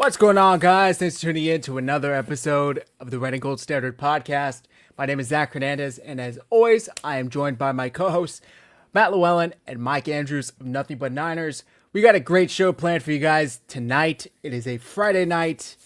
What's going on, guys? Thanks for tuning in to another episode of the Red and Gold Standard Podcast. My name is Zach Hernandez, and as always, I am joined by my co-hosts, Matt Llewellyn and Mike Andrews of Nothing But Niners. We got a great show planned for you guys tonight. It is a Friday night,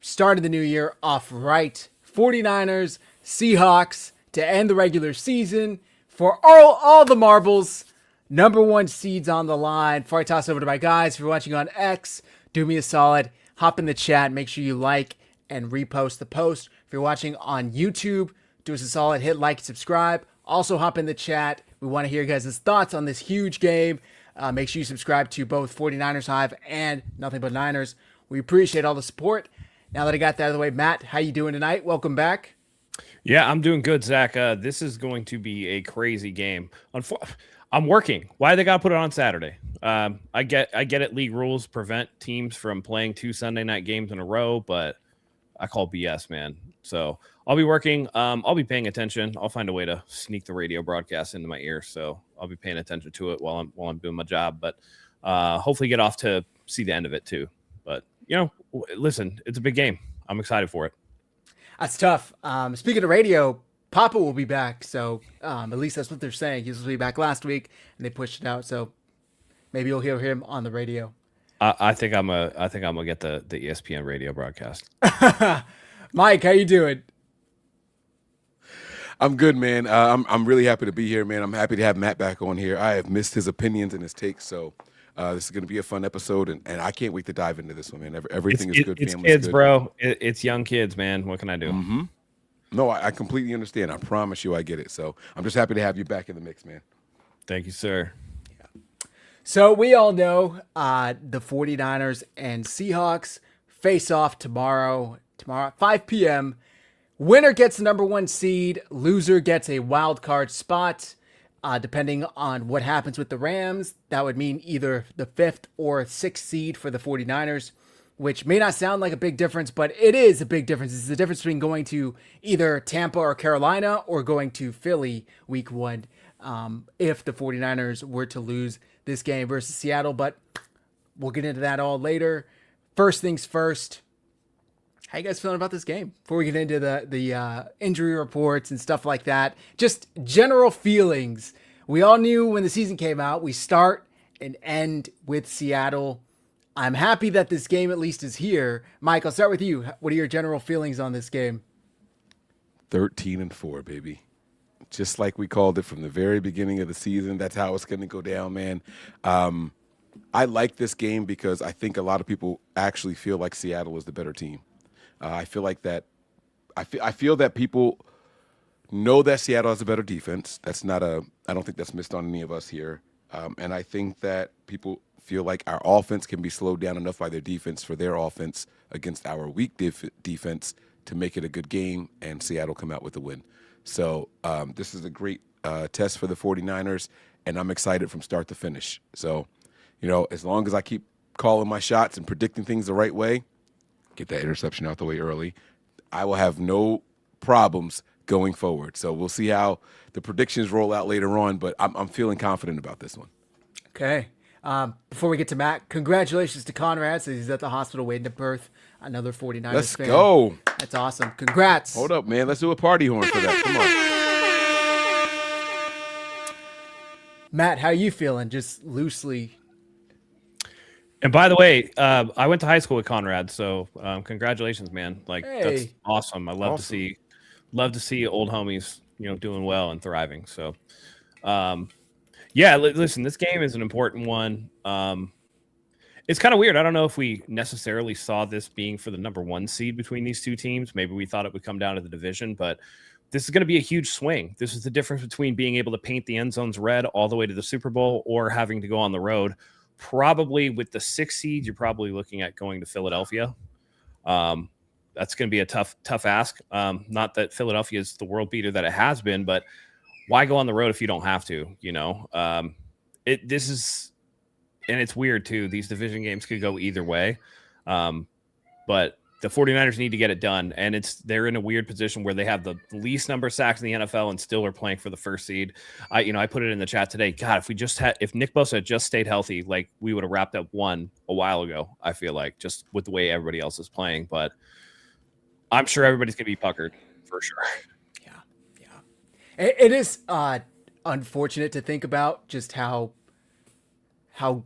start of the new year off right. 49ers, Seahawks to end the regular season for all the marbles. Number one seeds on the line. Before I toss it over to my guys, if you're watching on X, do me a solid. Hop in the chat. Make sure you like and repost the post. If you're watching on YouTube, do us a solid. Hit like, subscribe. Also hop in the chat. We want to hear you guys' thoughts on this huge game. Make sure you subscribe to both 49ers Hive and Nothing But Niners. We appreciate all the support. Now that I got that out of the way, Matt, how you doing tonight? Welcome back. Yeah, I'm doing good, Zach. This is going to be a crazy game. I'm working. Why they got to put it on Saturday? I get it. League rules prevent teams from playing 2 Sunday night games in a row, but I call BS, man. So I'll be working. I'll be paying attention. I'll find a way to sneak the radio broadcast into my ear, so I'll be paying attention to it while I'm doing my job. But hopefully get off to see the end of it too. But listen, it's a big game. I'm excited for it. That's tough. Speaking of radio, Papa will be back, so at least that's what they're saying. He was supposed to be back last week, and they pushed it out. So maybe you'll hear him on the radio. I think I'm gonna get the ESPN radio broadcast. Mike, how you doing? I'm good, man. I'm really happy to be here, man. I'm happy to have Matt back on here. I have missed his opinions and his takes, so this is going to be a fun episode, and I can't wait to dive into this one, man. Everything is good. It's Family's kids, good. bro. It's young kids, man. What can I do? Mm-hmm. No, I completely understand. I promise you I get it. So I'm just happy to have you back in the mix, man. Thank you, sir. So we all know the 49ers and Seahawks face off tomorrow at 5 p.m. Winner gets the number one seed. Loser gets a wild card spot. Depending on what happens with the Rams, that would mean either the 5th or 6th seed for the 49ers, which may not sound like a big difference, but it is a big difference. It's the difference between going to either Tampa or Carolina or going to Philly week 1 if the 49ers were to lose this game versus Seattle. But we'll get into that all later. First things first, how you guys feeling about this game? Before we get into the injury reports and stuff like that, just general feelings. We all knew when the season came out, we start and end with Seattle. I'm happy that this game at least is here. Mike, I'll start with you. What are your general feelings on this game? 13-4, baby. Just like we called it from the very beginning of the season. That's how it's going to go down, man. I like this game because I think a lot of people actually feel like Seattle is the better team. I feel like that. I feel that people know that Seattle has a better defense. I don't think that's missed on any of us here. And I think that people feel like our offense can be slowed down enough by their defense for their offense against our weak defense to make it a good game, and Seattle come out with a win. So this is a great test for the 49ers, and I'm excited from start to finish. So, as long as I keep calling my shots and predicting things the right way, get that interception out the way early, I will have no problems going forward. So we'll see how the predictions roll out later on, but I'm feeling confident about this one. Okay. Before we get to Matt, congratulations to Conrad. So he's at the hospital waiting to birth another 49ers Let's fan. go. That's awesome. Congrats. Hold up, man. Let's do a party horn for that. Come on. Matt, how you feeling? Just loosely. And by the way, I went to high school with Conrad, so congratulations, man. Hey. That's awesome. I love to see old homies, doing well and thriving. So, listen, this game is an important one. It's kind of weird. I don't know if we necessarily saw this being for the number one seed between these two teams. Maybe we thought it would come down to the division, but this is going to be a huge swing. This is the difference between being able to paint the end zones red all the way to the Super Bowl or having to go on the road. Probably with the 6th seed, you're probably looking at going to Philadelphia. That's going to be a tough ask. Not that Philadelphia is the world beater that it has been, but why go on the road if you don't have to? And it's weird too. These division games could go either way. But the 49ers need to get it done. And they're in a weird position where they have the least number of sacks in the NFL and still are playing for the first seed. I put it in the chat today. God, if Nick Bosa had just stayed healthy, like we would have wrapped up one a while ago, I feel like, just with the way everybody else is playing. But I'm sure everybody's going to be puckered for sure. Yeah. It is unfortunate to think about just how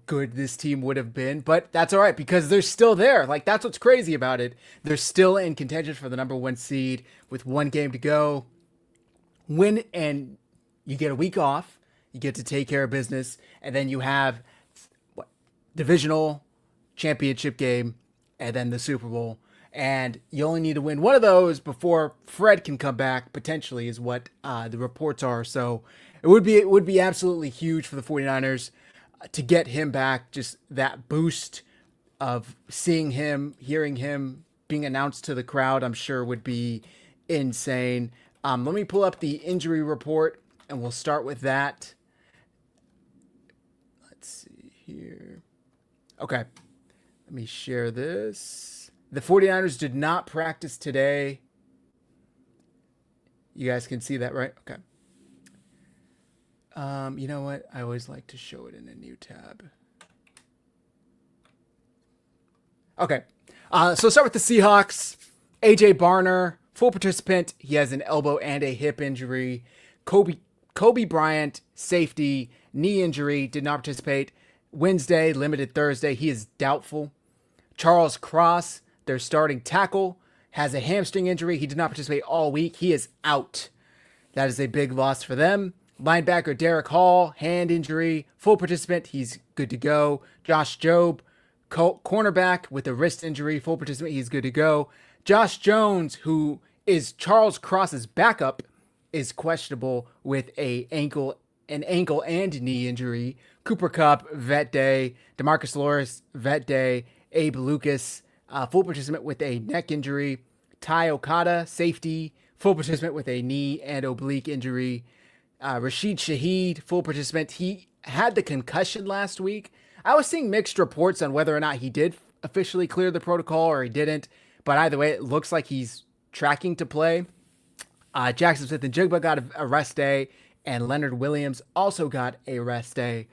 good this team would have been, but that's all right because they're still there. Like, that's what's crazy about it. They're still in contention for the number 1 seed with 1 game to go. Win, and you get a week off. You get to take care of business, and then you have divisional championship game, and then the Super Bowl. And you only need to win one of those before Fred can come back, potentially, is what the reports are. So it would be absolutely huge for the 49ers to get him back. Just that boost of seeing him, hearing him, being announced to the crowd, I'm sure would be insane. Let me pull up the injury report, and we'll start with that. Let's see here. Okay. Let me share this. The 49ers did not practice today. You guys can see that, right? Okay. You know what? I always like to show it in a new tab. Okay. So start with the Seahawks. AJ Barner, full participant. He has an elbow and a hip injury. Kobe Bryant, safety, knee injury, did not participate. Wednesday, limited Thursday. He is doubtful. Charles Cross, their starting tackle, has a hamstring injury. He did not participate all week. He is out. That is a big loss for them. Linebacker Derek Hall, hand injury, full participant. He's good to go. Josh Jobe, cornerback with a wrist injury, full participant. He's good to go. Josh Jones, who is Charles Cross's backup, is questionable with an ankle and knee injury. Cooper Kupp, vet day. DeMarcus Lawrence, vet day. Abe Lucas, full participant with a neck injury. Ty Okada, safety, full participant with a knee and oblique injury. Rashid Shaheed, full participant. He had the concussion last week. I was seeing mixed reports on whether or not he did officially clear the protocol or he didn't. But either way, it looks like he's tracking to play. Jackson Smith and Jigba got a rest day, and Leonard Williams also got a rest day.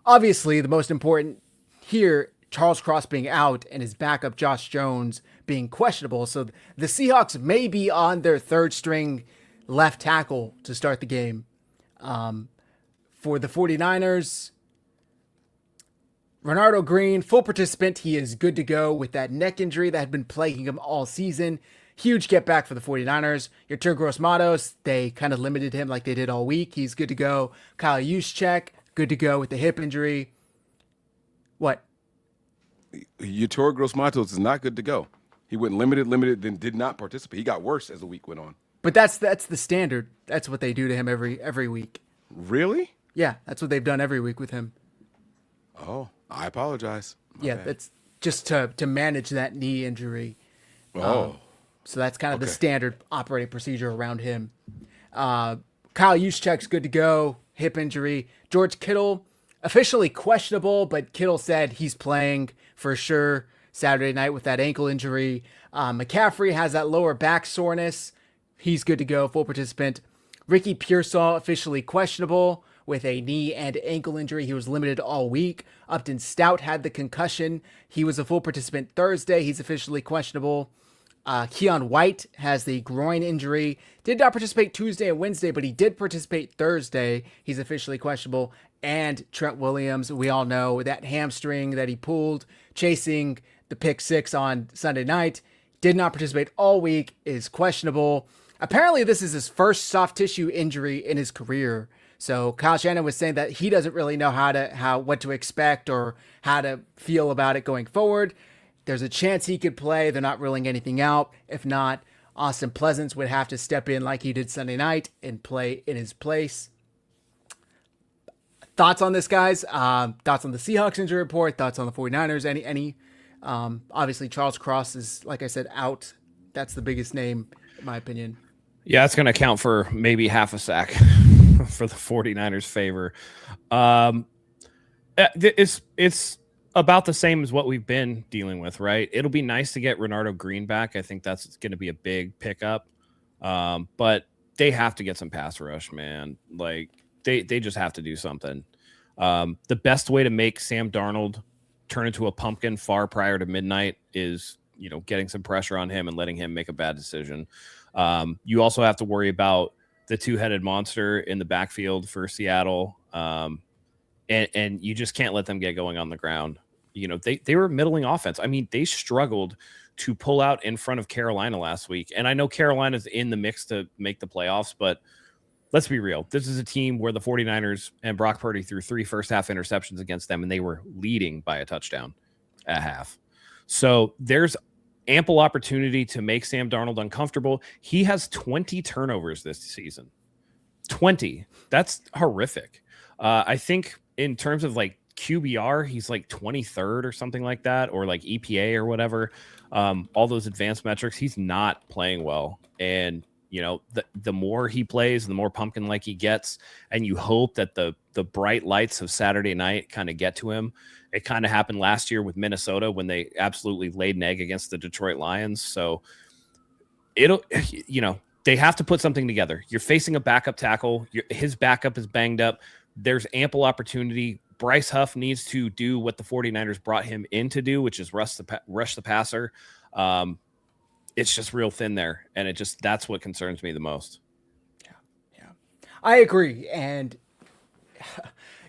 Obviously, the most important here, Charles Cross being out and his backup Josh Jones being questionable. So the Seahawks may be on their third string left tackle to start the game. For the 49ers, Renardo Green, full participant. He is good to go with that neck injury that had been plaguing him all season. Huge get back for the 49ers. Your Yetur Gross-Matos, they kind of limited him like they did all week. He's good to go. Kyle Juszczyk, good to go with the hip injury. What? Yetur Gross-Matos is not good to go. He went limited, then did not participate. He got worse as the week went on. But that's the standard. That's what they do to him every week. Really? Yeah, that's what they've done every week with him. Oh, I apologize. My bad. That's just to manage that knee injury. Oh. So that's kind of the standard operating procedure around him. Kyle Juszczyk's good to go. Hip injury. George Kittle, officially questionable, but Kittle said he's playing for sure Saturday night with that ankle injury. McCaffrey has that lower back soreness. He's good to go, full participant. Ricky Pearsall, officially questionable with a knee and ankle injury. He was limited all week. Upton Stout had the concussion. He was a full participant Thursday. He's officially questionable. Keon White has the groin injury. Did not participate Tuesday and Wednesday, but he did participate Thursday. He's officially questionable. And Trent Williams, we all know that hamstring that he pulled chasing the pick six on Sunday night. Did not participate all week, is questionable. Apparently, this is his first soft tissue injury in his career. So Kyle Shanahan was saying that he doesn't really know what to expect or how to feel about it going forward. There's a chance he could play. They're not ruling anything out. If not, Austin Pleasance would have to step in like he did Sunday night and play in his place. Thoughts on this, guys? Thoughts on the Seahawks injury report? Thoughts on the 49ers? Any? Obviously, Charles Cross is, like I said, out. That's the biggest name, in my opinion. Yeah, it's going to count for maybe half a sack for the 49ers' favor. It's about the same as what we've been dealing with, right? It'll be nice to get Renardo Green back. I think that's going to be a big pickup. But they have to get some pass rush, man. Like they just have to do something. The best way to make Sam Darnold turn into a pumpkin far prior to midnight is, getting some pressure on him and letting him make a bad decision. You also have to worry about the two-headed monster in the backfield for Seattle. And you just can't let them get going on the ground. They were middling offense. I mean, they struggled to pull out in front of Carolina last week. And I know Carolina's in the mix to make the playoffs, but let's be real. This is a team where the 49ers and Brock Purdy threw 3 first-half interceptions against them, and they were leading by a touchdown at half. So there's ample opportunity to make Sam Darnold uncomfortable. He has 20 turnovers this season. 20. That's horrific. I think in terms of like QBR, he's like 23rd or something like that, or like EPA or whatever. All those advanced metrics, he's not playing well. And the more he plays, the more pumpkin like he gets, and you hope that the bright lights of Saturday night kind of get to him. It kind of happened last year with Minnesota when they absolutely laid an egg against the Detroit Lions. So they have to put something together. You're facing a backup tackle. His backup is banged up. There's ample opportunity. Bryce Huff needs to do what the 49ers brought him in to do, which is rush the passer. It's just real thin there, and that's what concerns me the most. Yeah, I agree. And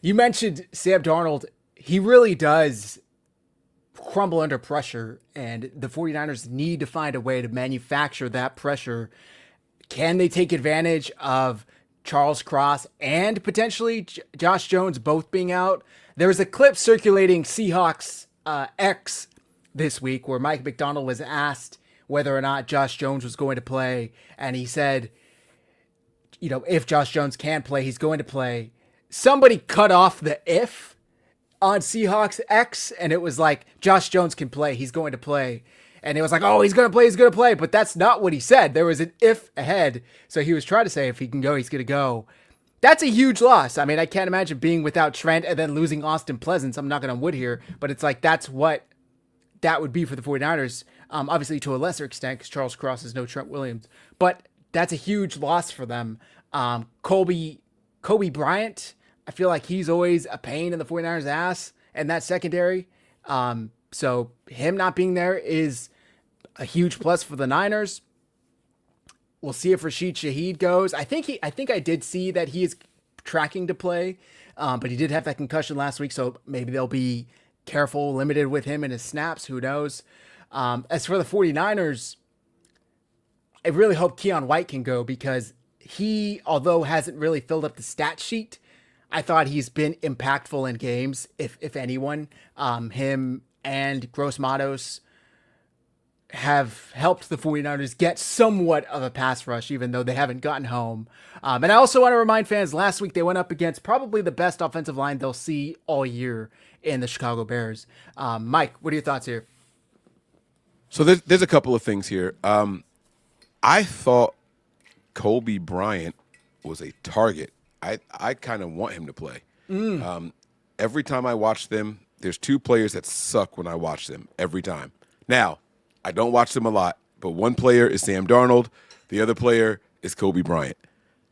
you mentioned Sam Darnold. He really does crumble under pressure, and the 49ers need to find a way to manufacture that pressure. Can they take advantage of Charles Cross and potentially Josh Jones both being out? There was a clip circulating Seahawks X this week where Mike McDonald was asked whether or not Josh Jones was going to play, and he said, if Josh Jones can play, he's going to play. Somebody cut off the if on Seahawks X, and it was like, Josh Jones can play, he's going to play. And it was like, oh, he's going to play. But that's not what he said. There was an if ahead. So he was trying to say if he can go, he's going to go. That's a huge loss. I mean, I can't imagine being without Trent and then losing Austin Pleasance. I'm knocking on wood here, but it's like, that's what that would be for the 49ers. Obviously to a lesser extent, because Charles Cross is no Trent Williams, but that's a huge loss for them. Kobe Bryant, I feel like he's always a pain in the 49ers ass and that secondary. So him not being there is a huge plus for the Niners. We'll see if Rashid Shaheed goes. I think I did see that he is tracking to play, but he did have that concussion last week, so maybe they'll be careful, limited with him and his snaps. Who knows? As for the 49ers, I really hope Keon White can go, because he, although hasn't really filled up the stat sheet, I thought he's been impactful in games, if anyone. Him and Gross Matos have helped the 49ers get somewhat of a pass rush, even though they haven't gotten home. And I also want to remind fans, last week they went up against probably the best offensive line they'll see all year in the Chicago Bears. Mike, what are your thoughts here? So there's a couple of things here. I thought Kobe Bryant was a target. I kind of want him to play. Every time I watch them, there's 2 players that suck when I watch them every time. Now, I don't watch them a lot, but one player is Sam Darnold. The other player is Kobe Bryant.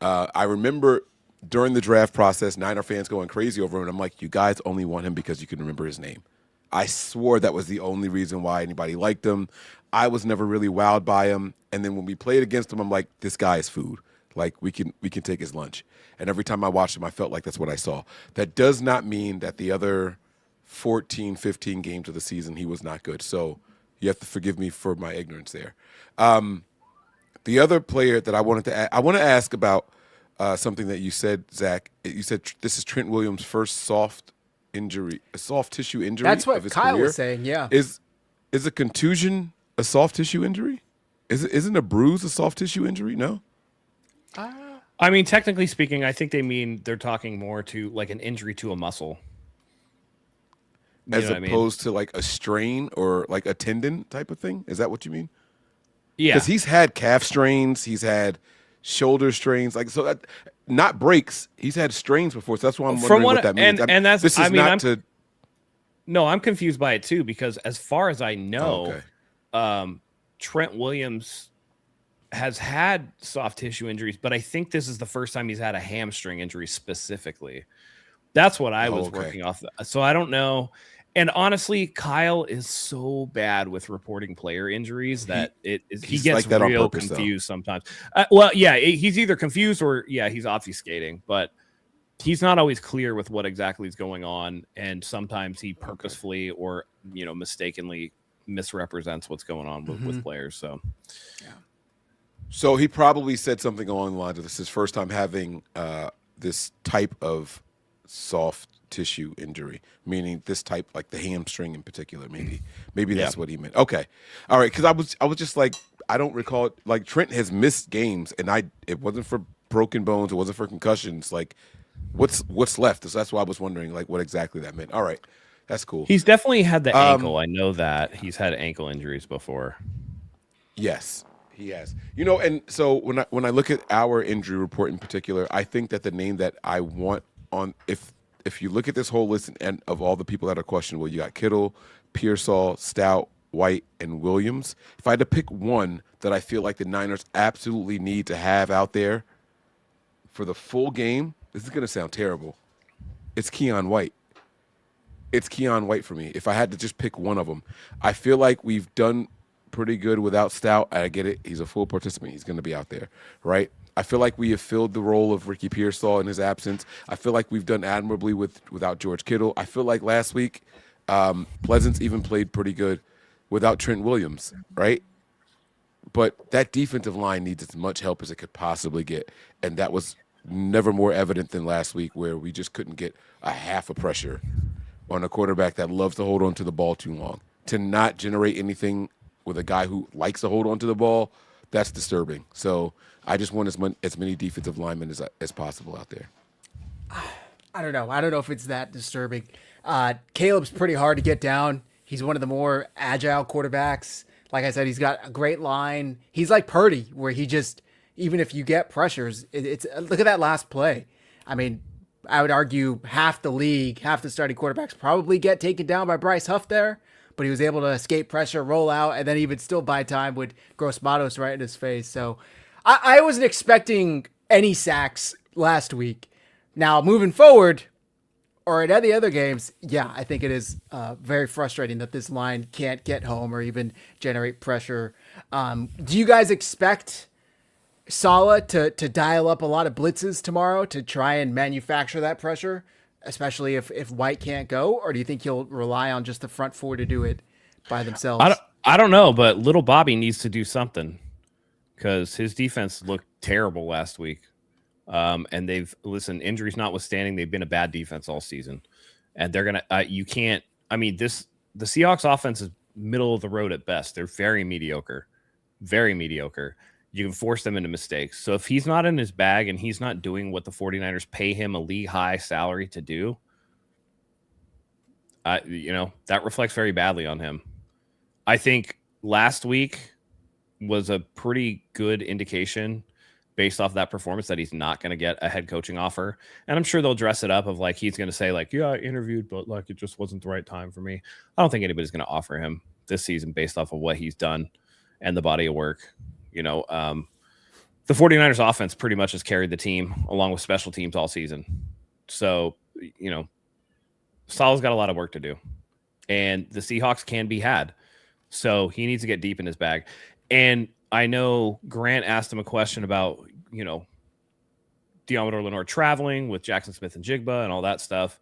I remember during the draft process, Niner fans going crazy over him, and I'm like, you guys only want him because you can remember his name. I swore that was the only reason why anybody liked him. I was never really wowed by him. And then when we played against him, I'm like, this guy is food. Like, we can take his lunch. And every time I watched him, I felt like that's what I saw. That does not mean that the other 14, 15 games of the season he was not good. So you have to forgive me for my ignorance there. The other player that I wanted to I want to ask about something that you said, Zach. You said this is Trent Williams' first soft tissue injury. That's what of his Kyle career. was saying, yeah. Is a contusion a soft tissue injury? Isn't a bruise a soft tissue injury? No? I mean, technically speaking, I think they're talking more to like an injury to a muscle. As opposed to like a strain or like a tendon type of thing? Is that what you mean? Yeah. Because he's had calf strains, he's had shoulder strains, like so that, not breaks. He's had strains before, so that's why I'm wondering what that means. And that's this is No, I'm confused by it too, because as far as I Oh, know, okay. Trent Williams has had soft tissue injuries, but I think this is the first time he's had a hamstring injury specifically. That's what I Oh, was okay. working off. So I don't know. And honestly, Kyle is so bad with reporting player injuries He that he he's gets like that on real purpose, though. confused sometimes. Well, yeah, he's either confused or he's obfuscating, but he's not always clear with what exactly is going on, and sometimes he Okay. purposefully or mistakenly misrepresents what's going on with players. So So he probably said something along the lines of this is his first time having this type of soft tissue injury, meaning this type, like the hamstring in particular. Maybe that's what he meant. Okay, all right. Because I was just like, I don't recall it. Like Trent has missed games, and it wasn't for broken bones, it wasn't for concussions. Like, what's left? So that's why I was wondering, like, what exactly that meant. All right, that's cool. he's definitely had the Um, ankle. I know that he's had ankle injuries before. Yes, he has. And so when I look at our injury report in particular, I think that the name that I want on if you look at this whole list and of all the people that are questionable, you got Kittle, Pearsall, Stout, White, and Williams. If I had to pick one that I feel like the Niners absolutely need to have out there for the full game, this is going to sound terrible. It's Keon White. It's Keon White for me. If I had to just pick one of them, I feel like we've done pretty good without Stout. I get it. He's a full participant. He's going to be out there, right? I feel like we have filled the role of Ricky Pearsall in his absence. I feel like we've done admirably without George Kittle. I feel like last week, Pleasance even played pretty good without Trent Williams, right? But that defensive line needs as much help as it could possibly get, and that was never more evident than last week, where we just couldn't get a half a pressure on a quarterback that loves to hold on to the ball too long. To not generate anything with a guy who likes to hold on to the ball, that's disturbing. So I just want as many defensive linemen as possible out there. I don't know. I don't know if it's that disturbing. Caleb's pretty hard to get down. He's one of the more agile quarterbacks. Like I said, he's got a great line. He's like Purdy, where he just, even if you get pressures, it's look at that last play. I mean, I would argue half the league, half the starting quarterbacks probably get taken down by Bryce Huff there, but he was able to escape pressure, roll out, and then even still buy time with Gross Matos right in his face. So I wasn't expecting any sacks last week. Now, moving forward, or in any other games, yeah, I think it is very frustrating that this line can't get home or even generate pressure. Do you guys expect Saleh to dial up a lot of blitzes tomorrow to try and manufacture that pressure, especially if White can't go? Or do you think he'll rely on just the front four to do it by themselves? I don't know, but little Bobby needs to do something because his defense looked terrible last week. And injuries notwithstanding, they've been a bad defense all season, and they're gonna. You can't. I mean, the Seahawks offense is middle of the road at best. They're very mediocre, very mediocre. You can force them into mistakes. So if he's not in his bag and he's not doing what the 49ers pay him a league high salary to do, that reflects very badly on him. I think last week was a pretty good indication based off that performance that he's not going to get a head coaching offer. And I'm sure they'll dress it up of like, he's going to say like, yeah, I interviewed, but like, it just wasn't the right time for me. I don't think anybody's going to offer him this season based off of what he's done and the body of work. The 49ers offense pretty much has carried the team along with special teams all season. So, Saleh's got a lot of work to do, and the Seahawks can be had. So he needs to get deep in his bag. And I know Grant asked him a question about, Deommodore Lenoir traveling with Jackson Smith and Jigba and all that stuff.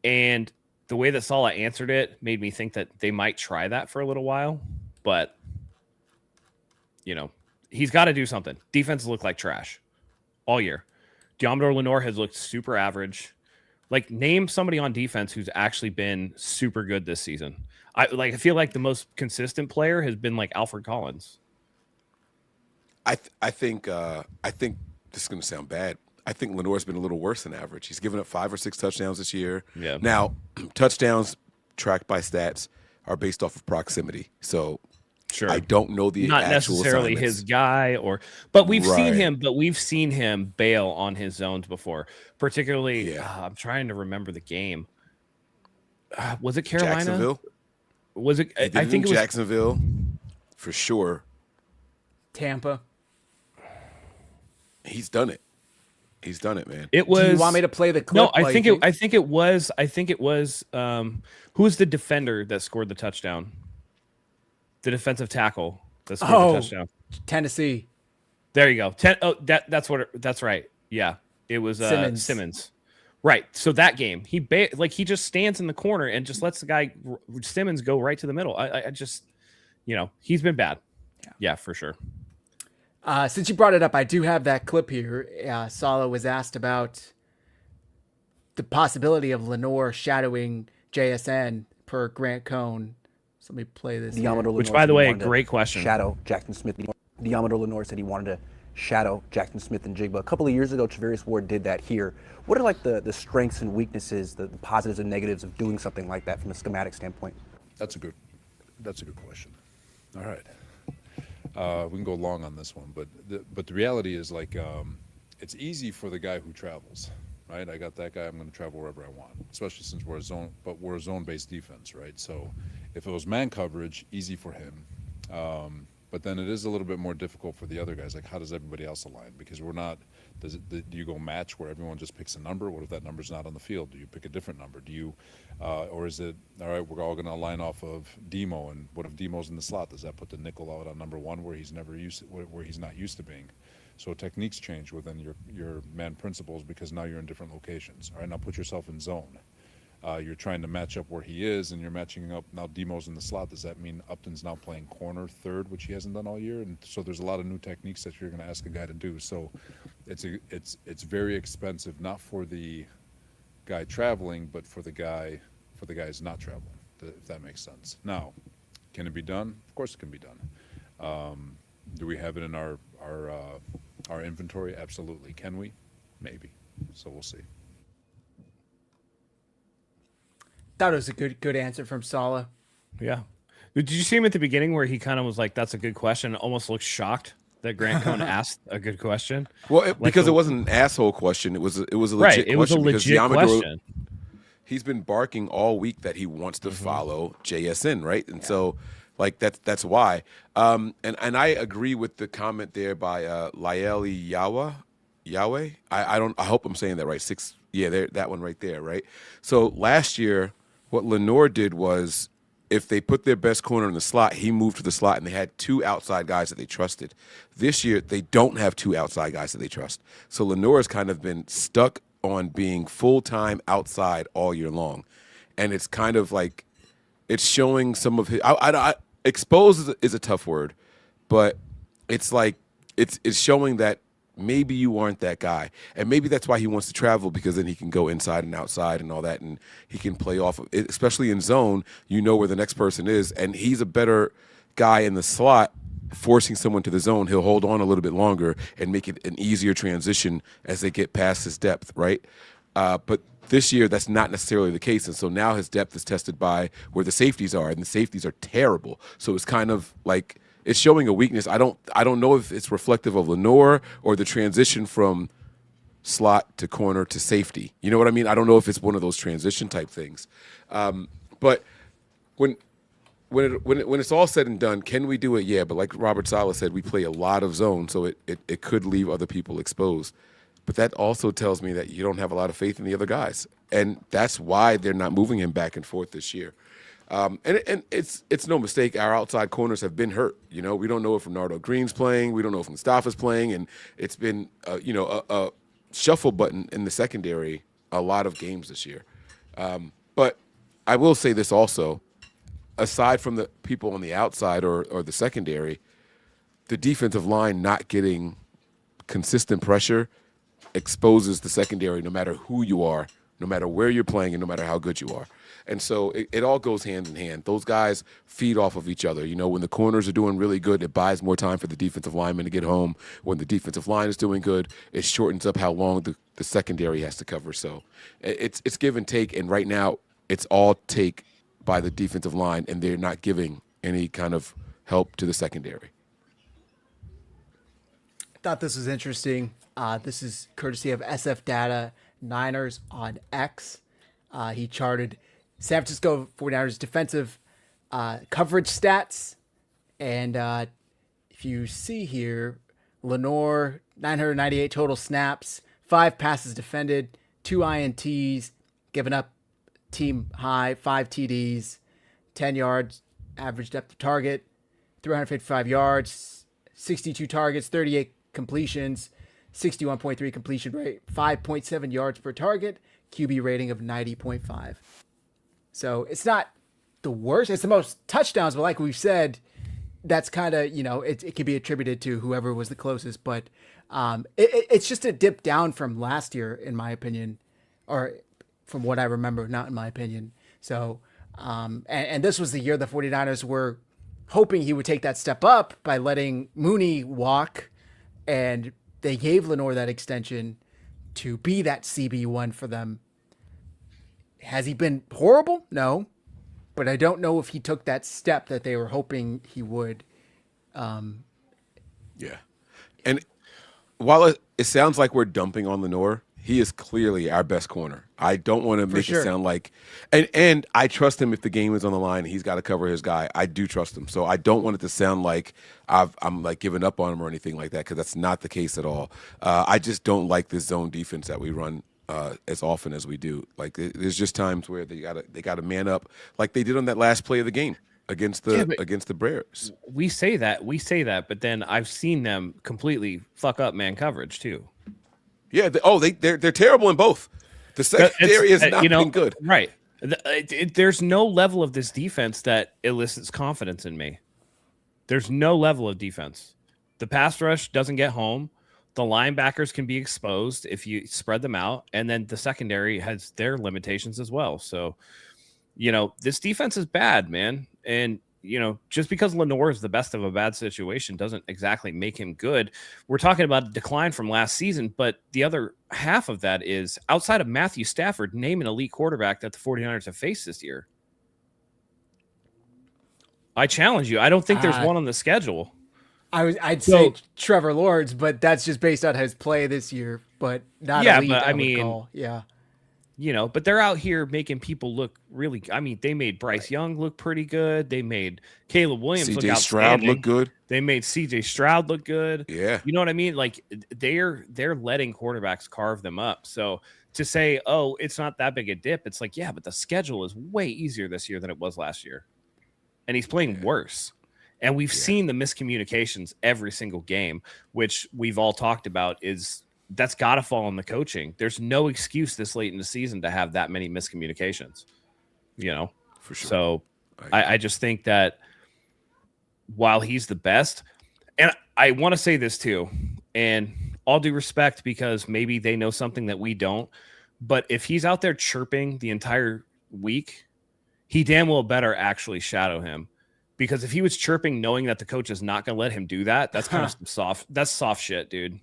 And the way that Saleh answered it made me think that they might try that for a little while. But, he's got to do something. Defenses look like trash all year. Deommodore Lenoir has looked super average. Like, name somebody on defense who's actually been super good this season. I feel like the most consistent player has been like Alfred Collins. I think this is going to sound bad. I think Lenoir's been a little worse than average. He's given up 5 or 6 touchdowns this year. Yeah. Now, touchdowns tracked by stats are based off of proximity. So Sure. I don't know the not actual necessarily assignments. his guy, but we've Right. seen him bail on his zones before. Particularly, Yeah. I'm trying to remember the game. Was it Carolina? Jacksonville. Was it? He did I it think in it was Jacksonville for sure. Tampa. He's done it. He's done it, man. It was. Do you want me to play the clip? No, I while think you it. I think it was. I think it was. Who was the defender that scored the touchdown? The defensive tackle that scored the touchdown. Tennessee. There you go. That's what. That's right. Yeah, it was Simmons. Right. So that game, he just stands in the corner and just lets the guy Simmons go right to the middle. I just, he's been bad. Yeah, for sure. Since you brought it up, I do have that clip here. Sala was asked about the possibility of Lenore shadowing JSN per Grant Cohn. So let me play this. Which, by the way, great question. Shadow Jackson Smith. Diameter Lenore said he wanted to shadow Jackson Smith and Jigba. A couple of years ago, Travarius Ward did that here. What are like the strengths and weaknesses, the positives and negatives of doing something like that from a schematic standpoint? That's a good question. All right. We can go long on this one, but the reality is it's easy for the guy who travels, right? I got that guy. I'm going to travel wherever I want, especially since we're a zone-based defense, right? So if it was man coverage, easy for him. But then it is a little bit more difficult for the other guys. Like, how does everybody else align? Because we're not. Do you go match where everyone just picks a number? What if that number's not on the field? Do you pick a different number? Do you, or is it all right? We're all going to align off of Demo, and what if Demo's in the slot? Does that put the nickel out on number one where he's not used to being? So techniques change within your man principles because now you're in different locations. All right, now put yourself in zone. You're trying to match up where he is, and you're matching up. Now Demo's in the slot. Does that mean Upton's now playing corner third, which he hasn't done all year? And so there's a lot of new techniques that you're going to ask a guy to do. So it's very expensive, not for the guy traveling, but for the guys not traveling, if that makes sense. Now, can it be done? Of course it can be done. Do we have it in our inventory? Absolutely. Can we? Maybe. So we'll see. Thought it was a good answer from Sala. Yeah. Did you see him at the beginning where he kind of was like, "That's a good question," almost looked shocked that Grant Cohn asked a good question? Well, because it wasn't an asshole question. It was a legit question. It was a legit question. He's been barking all week that he wants to follow JSN, right? And so, that's why. And I agree with the comment there by Laeli Yahweh. I hope I'm saying that right. That one right there, right? So last year, what Lenore did was, if they put their best corner in the slot, he moved to the slot, and they had two outside guys that they trusted. This year, they don't have two outside guys that they trust. So Lenore has kind of been stuck on being full-time outside all year long. And it's kind of like, it's showing some of his, exposed is a tough word, but it's like, it's showing that maybe you aren't that guy. And maybe that's why he wants to travel, because then he can go inside and outside and all that, and he can play off of it, especially in zone. You know where the next person is, and he's a better guy in the slot, forcing someone to the zone. He'll hold on a little bit longer and make it an easier transition as they get past his depth, right? But this year, that's not necessarily the case, and so now his depth is tested by where the safeties are, and the safeties are terrible. So it's kind of like, it's showing a weakness. I don't know if it's reflective of Lenore or the transition from slot to corner to safety. You know what I mean? I don't know if it's one of those transition type things. But when it's all said and done, can we do it? Yeah, but like Robert Saleh said, we play a lot of zone, so it could leave other people exposed. But that also tells me that you don't have a lot of faith in the other guys, and that's why they're not moving him back and forth this year. And it's no mistake, our outside corners have been hurt. We don't know if Ronaldo Green's playing. We don't know if Mustafa's playing. And it's been, a shuffle button in the secondary a lot of games this year. But I will say this also. Aside from the people on the outside or the secondary, the defensive line not getting consistent pressure exposes the secondary no matter who you are, no matter where you're playing, and no matter how good you are. And so it all goes hand in hand. Those guys feed off of each other. When the corners are doing really good, it buys more time for the defensive lineman to get home. When the defensive line is doing good, it shortens up how long the secondary has to cover. So it's give and take, and right now it's all take by the defensive line, and they're not giving any kind of help to the secondary. Thought this was interesting. This is courtesy of SF Data Niners on X. He charted San Francisco 49ers defensive coverage stats. And if you see here, Lenore, 998 total snaps, 5 passes defended, 2 INTs, given up team high, 5 TDs, 10 yards, average depth of target, 355 yards, 62 targets, 38 completions, 61.3 completion rate, 5.7 yards per target, QB rating of 90.5. So it's not the worst. It's the most touchdowns, but like we've said, that's kind of, it could be attributed to whoever was the closest, but it's just a dip down from last year, in my opinion, or from what I remember, not in my opinion. So, and this was the year the 49ers were hoping he would take that step up by letting Mooney walk, and they gave Lenore that extension to be that CB1 for them. Has he been horrible? No. But I don't know if he took that step that they were hoping he would. Yeah. And while it sounds like we're dumping on Lenore, he is clearly our best corner. I don't want to make it sound like, and I trust him if the game is on the line and he's got to cover his guy. I do trust him. So I don't want it to sound like I'm like giving up on him or anything like that, because that's not the case at all. I just don't like this zone defense that we run as often as we do. Like there's just times where they gotta man up like they did on that last play of the game against the Bears. We say that, but then I've seen them completely fuck up man coverage too. Yeah, they're terrible in both. The secondary has not been good. Right. There's no level of this defense that elicits confidence in me. There's no level of defense. The pass rush doesn't get home. The linebackers can be exposed if you spread them out. And then the secondary has their limitations as well. So, this defense is bad, man. And, just because Lenore is the best of a bad situation doesn't exactly make him good. We're talking about a decline from last season, but the other half of that is outside of Matthew Stafford, name an elite quarterback that the 49ers have faced this year. I challenge you. I don't think there's one on the schedule. I'd say Trevor Lawrence, but that's just based on his play this year, but not elite, but I would call. Yeah. But they're out here making people look really. I mean, they made Bryce Young look pretty good. They made Caleb Williams look outstanding. Stroud look good. They made CJ Stroud look good. Yeah. You know what I mean? Like they're letting quarterbacks carve them up. So to say, oh, it's not that big a dip, it's like, yeah, but the schedule is way easier this year than it was last year. And he's playing worse. And we've seen the miscommunications every single game, which we've all talked about that's got to fall on the coaching. There's no excuse this late in the season to have that many miscommunications, For sure. So I just think that while he's the best, and I want to say this too, and all due respect, because maybe they know something that we don't, but if he's out there chirping the entire week, he damn well better actually shadow him. Because if he was chirping knowing that the coach is not going to let him do that, that's kind of soft shit, dude.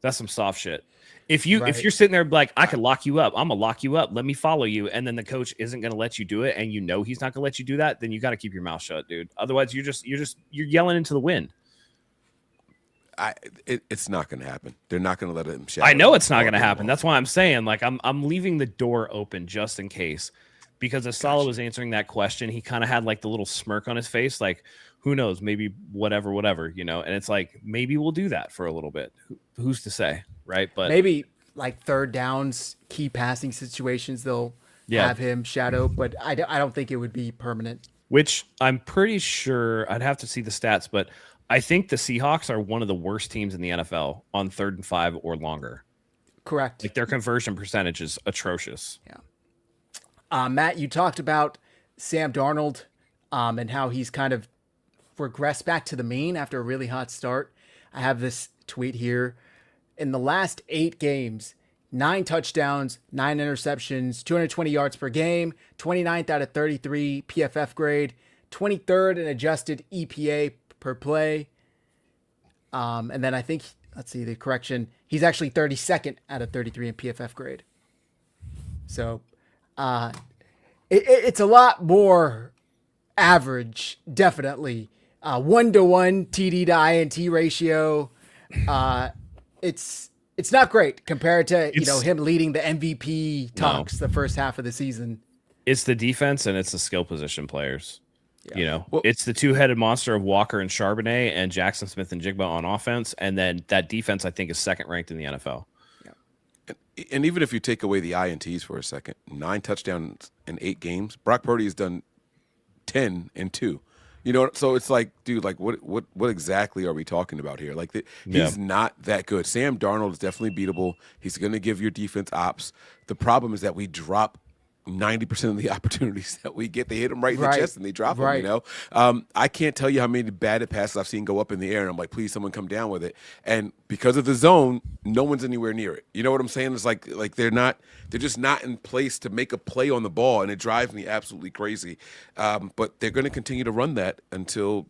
That's some soft shit. If you're sitting there like, I could lock you up, I'm gonna lock you up, let me follow you, and then the coach isn't gonna let you do it, and he's not gonna let you do that, then you got to keep your mouth shut, dude. Otherwise, you're yelling into the wind. It's not gonna happen. They're not gonna let him shadow. I know it's not gonna happen. That's why I'm saying, like, I'm leaving the door open just in case. Because as Salah was answering that question, he kind of had like the little smirk on his face, like, who knows, maybe whatever, and it's like, maybe we'll do that for a little bit. Who's to say, right? But maybe like third downs, key passing situations, they'll have him shadow, but I don't think it would be permanent. Which I'm pretty sure, I'd have to see the stats, but I think the Seahawks are one of the worst teams in the NFL on 3rd and 5 or longer. Correct. Like their conversion percentage is atrocious. Yeah. Matt, you talked about Sam Darnold and how he's kind of regressed back to the mean after a really hot start. I have this tweet here. In the last 8 games, 9 touchdowns, 9 interceptions, 220 yards per game, 29th out of 33 PFF grade, 23rd in adjusted EPA per play. And then I think, let's see the correction, he's actually 32nd out of 33 in PFF grade. So it's a lot more average, definitely. 1-to-1 TD to INT ratio. It's not great compared to him leading the MVP talks the first half of the season. It's the defense and it's the skill position players. Yeah. You know, Well- it's the two-headed monster of Walker and Charbonnet and Jackson Smith and Jigba on offense, and then that defense I think is second ranked in the NFL. And even if you take away the INTs for a second, 9 touchdowns in 8 games. Brock Purdy has done 10 in 2. You know, so it's like, dude, like what exactly are we talking about here? Like he's not that good. Sam Darnold is definitely beatable. He's going to give your defense ops. The problem is that we drop 90% of the opportunities that we get. They hit them right in the chest and they drop them, you know? I can't tell you how many batted passes I've seen go up in the air, and I'm like, please, someone come down with it. And because of the zone, no one's anywhere near it. You know what I'm saying? It's like they're just not in place to make a play on the ball, and it drives me absolutely crazy. But they're going to continue to run that until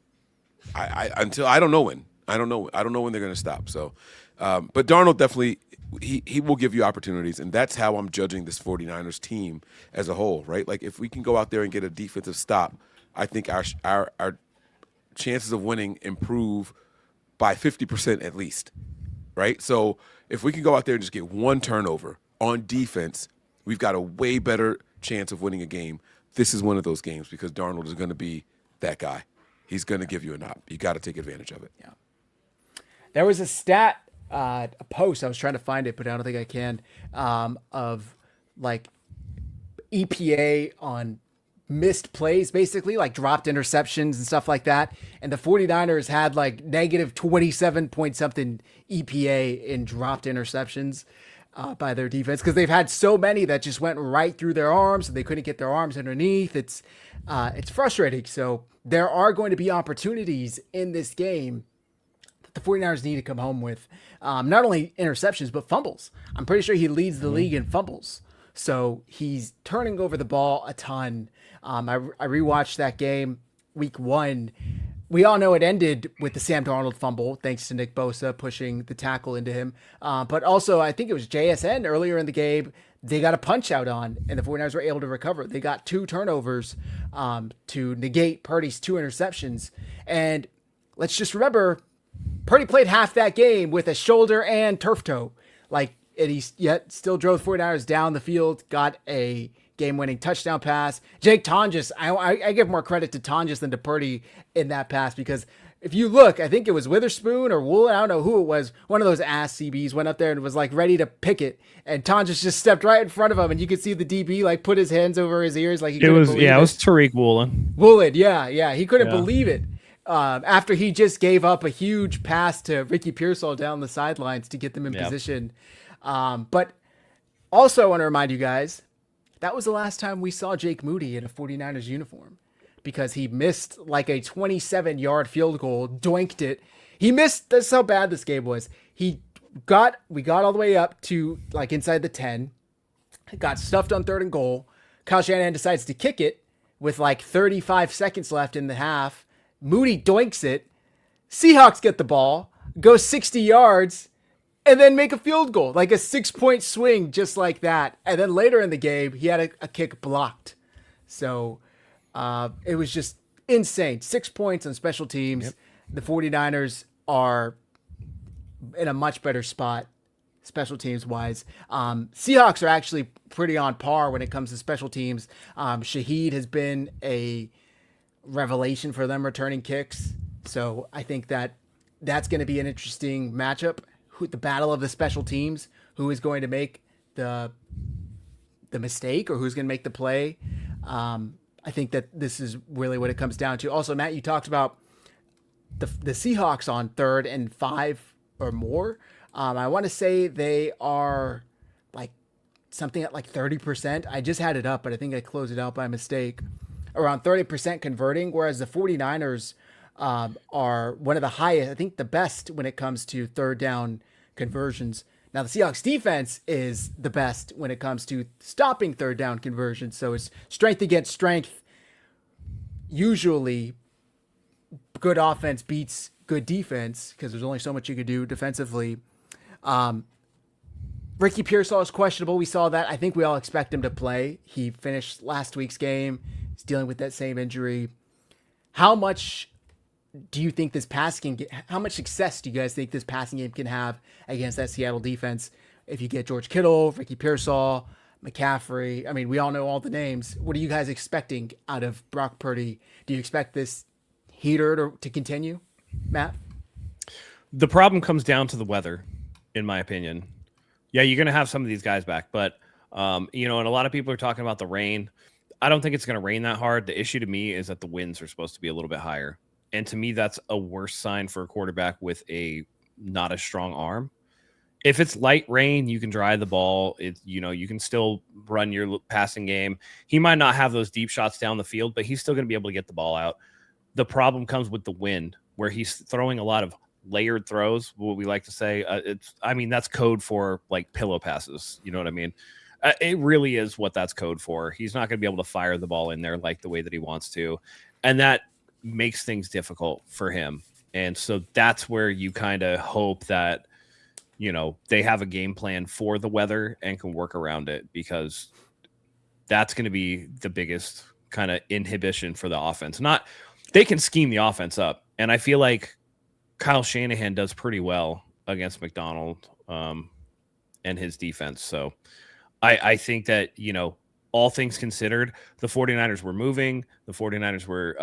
I don't know when. I don't know when they're going to stop. So, but Darnold definitely – he will give you opportunities, and that's how I'm judging this 49ers team as a whole, right? Like, if we can go out there and get a defensive stop, I think our chances of winning improve by 50% at least, right? So if we can go out there and just get one turnover on defense, we've got a way better chance of winning a game. This is one of those games because Darnold is going to be that guy. He's going to give you an op. You got to take advantage of it. Yeah. There was a stat, a post, I was trying to find it, but I don't think I can, of like EPA on missed plays, basically, like dropped interceptions and stuff like that. And the 49ers had like negative 27 point something EPA in dropped interceptions by their defense because they've had so many that just went right through their arms and they couldn't get their arms underneath. It's frustrating. So there are going to be opportunities in this game the 49ers need to come home with not only interceptions, but fumbles. I'm pretty sure he leads the league in fumbles. So he's turning over the ball a ton. I rewatched that game week 1. We all know it ended with the Sam Darnold fumble, thanks to Nick Bosa pushing the tackle into him. But also, I think it was JSN earlier in the game, they got a punch out on, and the 49ers were able to recover. They got 2 turnovers to negate Purdy's 2 interceptions. And let's just remember, Purdy played half that game with a shoulder and turf toe. And he yet still drove 49ers down the field, got a game-winning touchdown pass. Jake Tonjes, I give more credit to Tonjes than to Purdy in that pass because if you look, I think it was Witherspoon or Llewellyn, I don't know who it was, one of those ass CBs went up there and was like ready to pick it, and Tonjes just stepped right in front of him, and you could see the DB like put his hands over his ears like he couldn't believe it. It was Tariq Woolen. Woolen, yeah, he couldn't believe it. After he just gave up a huge pass to Ricky Pearsall down the sidelines to get them in position. But also I want to remind you guys, that was the last time we saw Jake Moody in a 49ers uniform because he missed like a 27-yard field goal, doinked it. He missed, that's how bad this game was. We got all the way up to like inside the 10, got stuffed on 3rd and goal. Kyle Shanahan decides to kick it with like 35 seconds left in the half. Moody doinks it. Seahawks get the ball, go 60 yards, and then make a field goal, like a 6-point swing just like that. And then later in the game, he had a kick blocked. So it was just insane. 6 points on special teams. Yep. The 49ers are in a much better spot special teams wise. Seahawks are actually pretty on par when it comes to special teams. Shaheed has been a revelation for them returning kicks. So I think that's going to be an interesting matchup. The battle of the special teams, who is going to make the mistake or who's going to make the play. I think that this is really what it comes down to. Also, Matt, you talked about the Seahawks on 3rd and 5 or more. I want to say they are like something at like 30%. I just had it up, but I think I closed it out by mistake. Around 30% converting, whereas the 49ers are one of the highest, I think the best when it comes to 3rd down conversions. Now, the Seahawks defense is the best when it comes to stopping 3rd down conversions. So it's strength against strength. Usually, good offense beats good defense because there's only so much you could do defensively. Ricky Pearsall is questionable. We saw that. I think we all expect him to play. He finished last week's game. He's dealing with that same injury. How much do you think this passing game, how much success do you guys think this passing game can have against that Seattle defense if you get George Kittle, Ricky Pearsall McCaffrey. I mean, we all know all the names. What are you guys expecting out of Brock Purdy? Do you expect this heater to continue, Matt? The problem comes down to the weather, in my opinion. Yeah, you're going to have some of these guys back, but, and a lot of people are talking about the rain. I don't think it's going to rain that hard. The issue to me is that the winds are supposed to be a little bit higher. And to me, that's a worse sign for a quarterback with a not as strong arm. If it's light rain, you can dry the ball. You can still run your passing game. He might not have those deep shots down the field, but he's still going to be able to get the ball out. The problem comes with the wind, where he's throwing a lot of layered throws, what we like to say. That's code for like pillow passes. You know what I mean? It really is what that's code for. He's not going to be able to fire the ball in there like the way that he wants to. And that makes things difficult for him. And so that's where you kind of hope that, they have a game plan for the weather and can work around it, because that's going to be the biggest kind of inhibition for the offense. They can scheme the offense up. And I feel like Kyle Shanahan does pretty well against McDonald and his defense. So I think that, all things considered, the 49ers were moving. The 49ers were,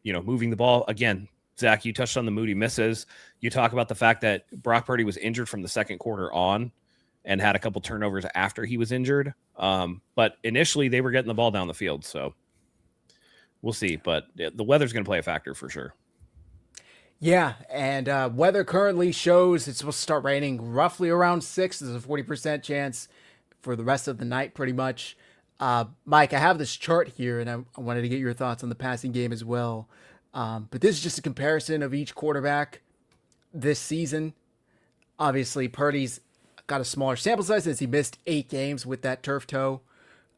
moving the ball. Again, Zach, you touched on the Moody misses. You talk about the fact that Brock Purdy was injured from the second quarter on and had a couple turnovers after he was injured. But initially, they were getting the ball down the field. So we'll see. But the weather's going to play a factor for sure. Yeah, and weather currently shows it's supposed to start raining roughly around 6. There's a 40% chance for the rest of the night, pretty much. Mike, I have this chart here, and I wanted to get your thoughts on the passing game as well. But this is just a comparison of each quarterback this season. Obviously, Purdy's got a smaller sample size since he missed 8 games with that turf toe.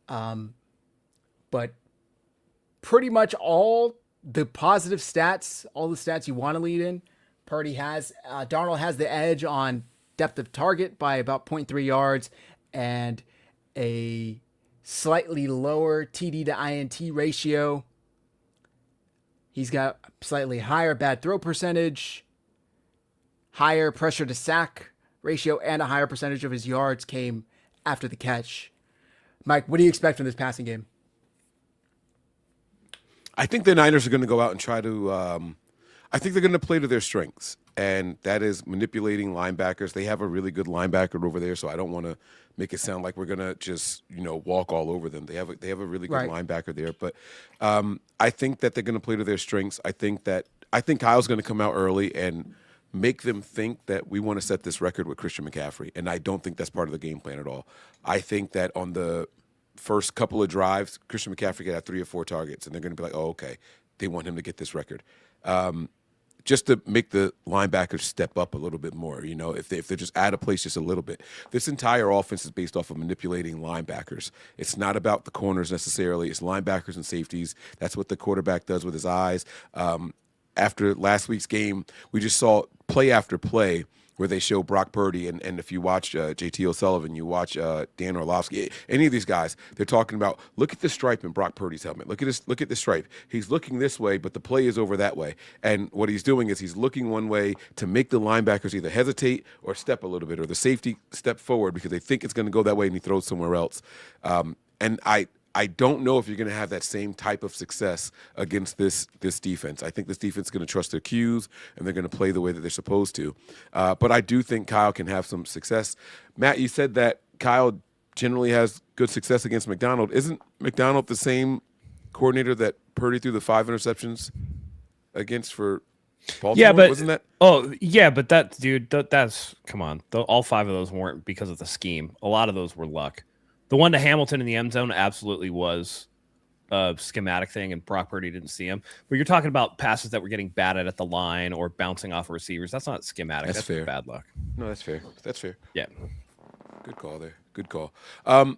But pretty much all the positive stats, all the stats you want to lead in, Purdy has. Darnold has the edge on depth of target by about 0.3 yards and a slightly lower TD to INT ratio. He's got slightly higher bad throw percentage, higher pressure to sack ratio, and a higher percentage of his yards came after the catch. Mike, what do you expect from this passing game? I think the Niners are going to go out and try to I think they're going to play to their strengths, and that is manipulating linebackers. They have a really good linebacker over there, so I don't want to make it sound like we're going to just, walk all over them. They have a really good linebacker there, but I think that they're going to play to their strengths. I think Kyle's going to come out early and make them think that we want to set this record with Christian McCaffrey, and I don't think that's part of the game plan at all. I think that on the first couple of drives, Christian McCaffrey could have 3 or 4 targets, and they're going to be like, oh, okay, they want him to get this record. Just to make the linebackers step up a little bit more, if they're just out of place just a little bit. This entire offense is based off of manipulating linebackers. It's not about the corners necessarily. It's linebackers and safeties. That's what the quarterback does with his eyes. After last week's game, we just saw play after play where they show Brock Purdy, and if you watch JT O'Sullivan, you watch Dan Orlovsky, any of these guys, they're talking about, look at the stripe in Brock Purdy's helmet. Look at the stripe. He's looking this way, but the play is over that way. And what he's doing is he's looking one way to make the linebackers either hesitate or step a little bit, or the safety step forward because they think it's going to go that way, and he throws somewhere else. And I don't know if you're going to have that same type of success against this defense. I think this defense is going to trust their cues, and they're going to play the way that they're supposed to. But I do think Kyle can have some success. Matt, you said that Kyle generally has good success against McDonald. Isn't McDonald the same coordinator that Purdy threw the 5 interceptions against for Baltimore? Yeah, but wasn't that? Oh, yeah, but that's come on. All 5 of those weren't because of the scheme. A lot of those were luck. The one to Hamilton in the end zone absolutely was a schematic thing, and Brock Purdy didn't see him. But you're talking about passes that were getting batted at the line or bouncing off of receivers. That's not schematic. That's fair. Bad luck. No, that's fair. That's fair. Yeah. Good call there. Good call.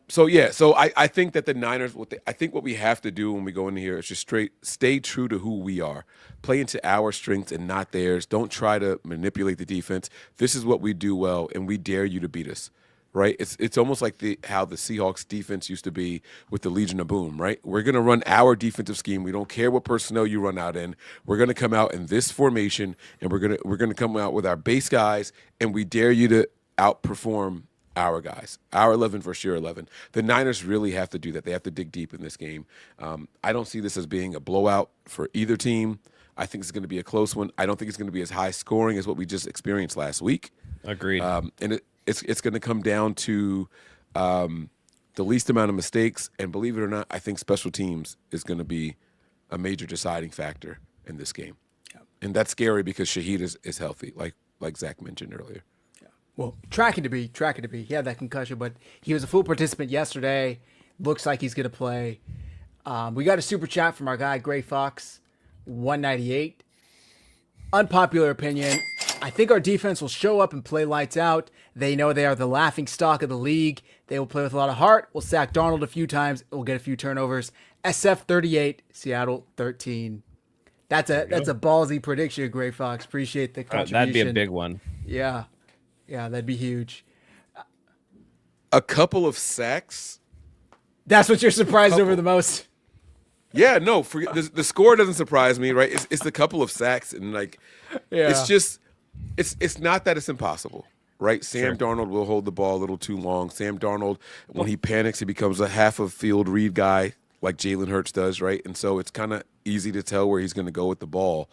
So I think that the Niners, I think what we have to do when we go into here is just stay true to who we are. Play into our strengths and not theirs. Don't try to manipulate the defense. This is what we do well, and we dare you to beat us. Right, it's almost like how the Seahawks defense used to be with the Legion of Boom. Right, we're going to run our defensive scheme. We don't care what personnel you run out in. We're going to come out in this formation, and we're going to come out with our base guys, and we dare you to outperform our guys, our 11 versus your 11. The Niners really have to do that. They have to dig deep in this game. I don't see this as being a blowout for either team. I think it's going to be a close one. I don't think it's going to be as high scoring as what we just experienced last week. Agreed. And it's going to come down to the least amount of mistakes. And believe it or not, I think special teams is going to be a major deciding factor in this game. Yeah. And that's scary because Shaheed is healthy, like Zach mentioned earlier. Yeah. Well, tracking to be. He had that concussion, but he was a full participant yesterday. Looks like he's going to play. We got a super chat from our guy, Gray Fox, 198. Unpopular opinion. I think our defense will show up and play lights out. They know they are the laughing stock of the league. They will play with a lot of heart. We'll sack Darnold a few times. We'll get a few turnovers. SF 38, Seattle 13. That's a ballsy prediction, Gray Fox. Appreciate the contribution. That'd be a big one. Yeah, that'd be huge. A couple of sacks. That's what you're surprised over the most. Yeah, no, the score doesn't surprise me, right? It's the couple of sacks, and it's just it's not that it's impossible, right? Sam Darnold will hold the ball a little too long. Sam Darnold, when he panics, he becomes a half of field read guy like Jalen Hurts does, right? And so it's kind of easy to tell where he's going to go with the ball.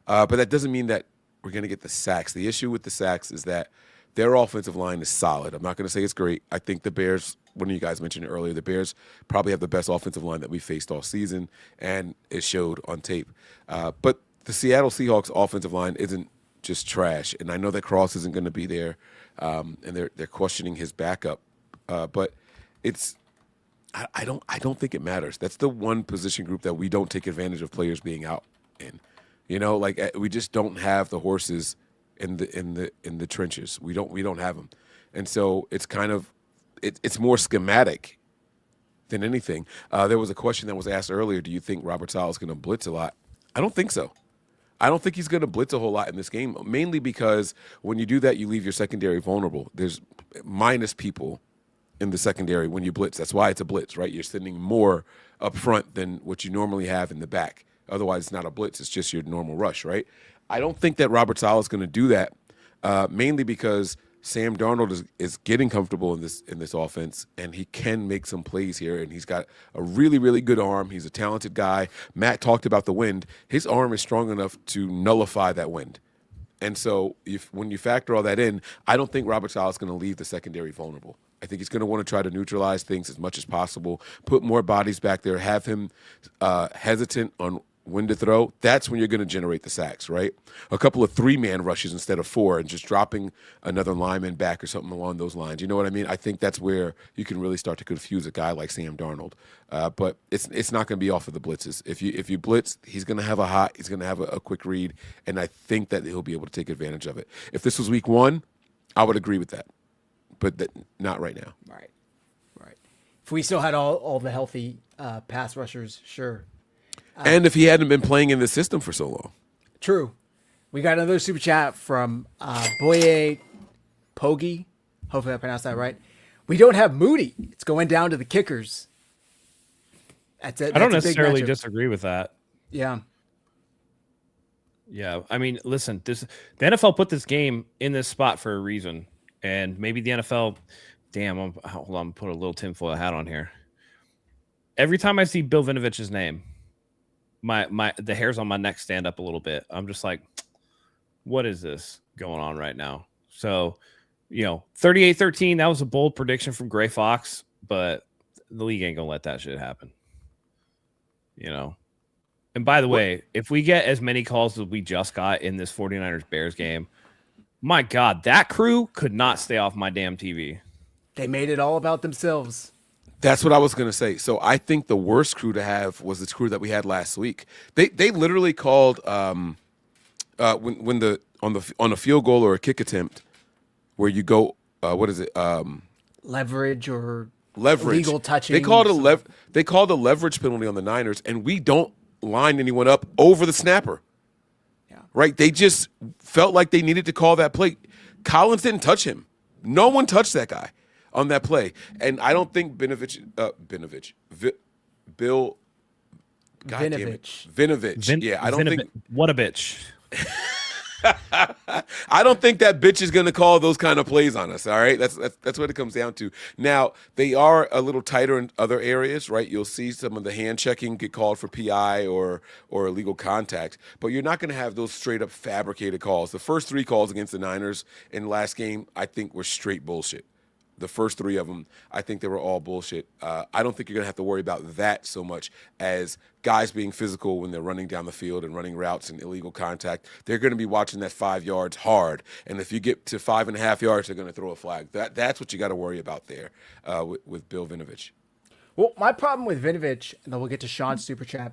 But that doesn't mean that we're going to get the sacks. The issue with the sacks is that their offensive line is solid. I'm not going to say it's great. I think the Bears, one of you guys mentioned it earlier, the Bears probably have the best offensive line that we faced all season, and it showed on tape. But the Seattle Seahawks offensive line isn't just trash, and I know that Cross isn't going to be there, and they're questioning his backup. But I don't think it matters. That's the one position group that we don't take advantage of players being out in. We just don't have the horses in the trenches. We don't have them, and so it's kind of it's more schematic than anything. There was a question that was asked earlier. Do you think Robert Saleh is going to blitz a lot? I don't think so. I don't think he's going to blitz a whole lot in this game, mainly because when you do that, you leave your secondary vulnerable. There's minus people in the secondary when you blitz. That's why it's a blitz, right? You're sending more up front than what you normally have in the back. Otherwise, it's not a blitz. It's just your normal rush, right? I don't think that Robert Saleh is going to do that, mainly because Sam Darnold is getting comfortable in this offense, and he can make some plays here, and he's got a really, really good arm. He's a talented guy. Matt talked about the wind. His arm is strong enough to nullify that wind. And so when you factor all that in, I don't think Robert Saleh is going to leave the secondary vulnerable. I think he's going to want to try to neutralize things as much as possible, put more bodies back there, have him hesitant on when to throw. That's when you're going to generate the sacks, right? A couple of 3-man rushes instead of 4 and just dropping another lineman back or something along those lines. You know what I mean? I think that's where you can really start to confuse a guy like Sam Darnold. But it's not going to be off of the blitzes. If you blitz, he's going to have he's going to have a quick read, and I think that he'll be able to take advantage of it. If this was week 1, I would agree with that. But not right now. Right. If we still had all the healthy pass rushers, sure. And if he hadn't been playing in the system for so long. True. We got another super chat from Boye Pogi. Hopefully I pronounced that right. We don't have Moody. It's going down to the kickers. That's it. I don't necessarily disagree with that. Yeah. Yeah. I mean, listen, the NFL put this game in this spot for a reason. And maybe the NFL, hold on, put a little tinfoil hat on here. Every time I see Bill Vinovich's name, the hairs on my neck stand up a little bit. I'm just like, what is this going on right now? So, 38-13, that was a bold prediction from Gray Fox, but the league ain't gonna let that shit happen. And by the way, if we get as many calls as we just got in this 49ers Bears game, my God, that crew could not stay off my damn TV. They made it all about themselves. That's what I was going to say. So I think the worst crew to have was the crew that we had last week. They literally called when on a field goal or a kick attempt where you go leverage or leverage illegal touching. They called a leverage penalty on the Niners, and we don't line anyone up over the snapper. Right? They just felt like they needed to call that play. Collins didn't touch him. No one touched that guy on that play. And I don't think Bill Vinovich. Yeah, I don't think. What a bitch. I don't think that bitch is going to call those kind of plays on us. All right, that's what it comes down to. Now they are a little tighter in other areas, right? You'll see some of the hand checking get called for PI or illegal contact, but you're not going to have those straight up fabricated calls. The first 3 calls against the Niners in the last game, I think, were straight bullshit. The first 3 of them, I think they were all bullshit. I don't think you're going to have to worry about that so much as guys being physical when they're running down the field and running routes and illegal contact. They're going to be watching that 5 yards hard. And if you get to 5.5 yards, they're going to throw a flag. That's what you got to worry about there with Bill Vinovich. Well, my problem with Vinovich, and then we'll get to Sean's super chat.